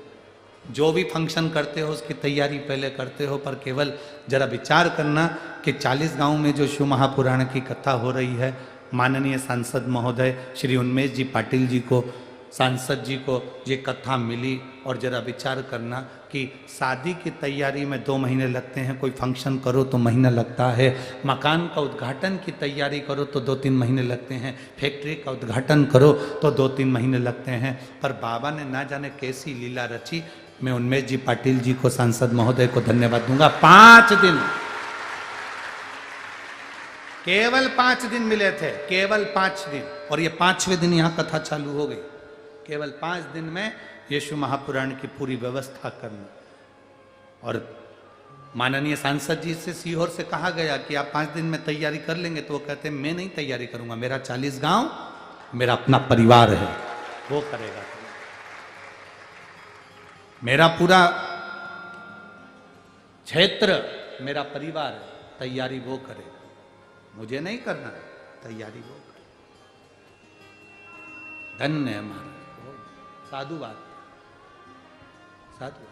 जो भी फंक्शन करते हो उसकी तैयारी पहले करते हो, पर केवल जरा विचार करना कि 40 गांव में जो शिव महापुराण की कथा हो रही है, माननीय सांसद महोदय श्री उन्मेष जी पाटिल जी को, सांसद जी को ये कथा मिली। और जरा विचार करना कि शादी की तैयारी में 2 महीने लगते हैं, कोई फंक्शन करो तो महीना लगता है, मकान का उद्घाटन की तैयारी करो तो 2-3 महीने लगते हैं, फैक्ट्री का उद्घाटन करो तो 2-3 महीने लगते हैं। पर बाबा ने ना जाने कैसी लीला रची। मैं उन्मेष जी पाटिल जी को, सांसद महोदय को धन्यवाद दूंगा। 5 दिन, केवल 5 दिन मिले थे, केवल 5 दिन, और ये 5वें दिन यहां कथा चालू हो गई। केवल 5 दिन में यीशु महापुराण की पूरी व्यवस्था करना। और माननीय सांसद जी से सीहोर से कहा गया कि आप 5 दिन में तैयारी कर लेंगे, तो वो कहते हैं मैं नहीं तैयारी करूंगा, मेरा 40 गांव मेरा अपना परिवार है, वो करेगा। मेरा पूरा क्षेत्र मेरा परिवार है, तैयारी वो करेगा, मुझे नहीं करना है, तैयारी वो करे। धन्य है महाराज, साधु बात, साधु।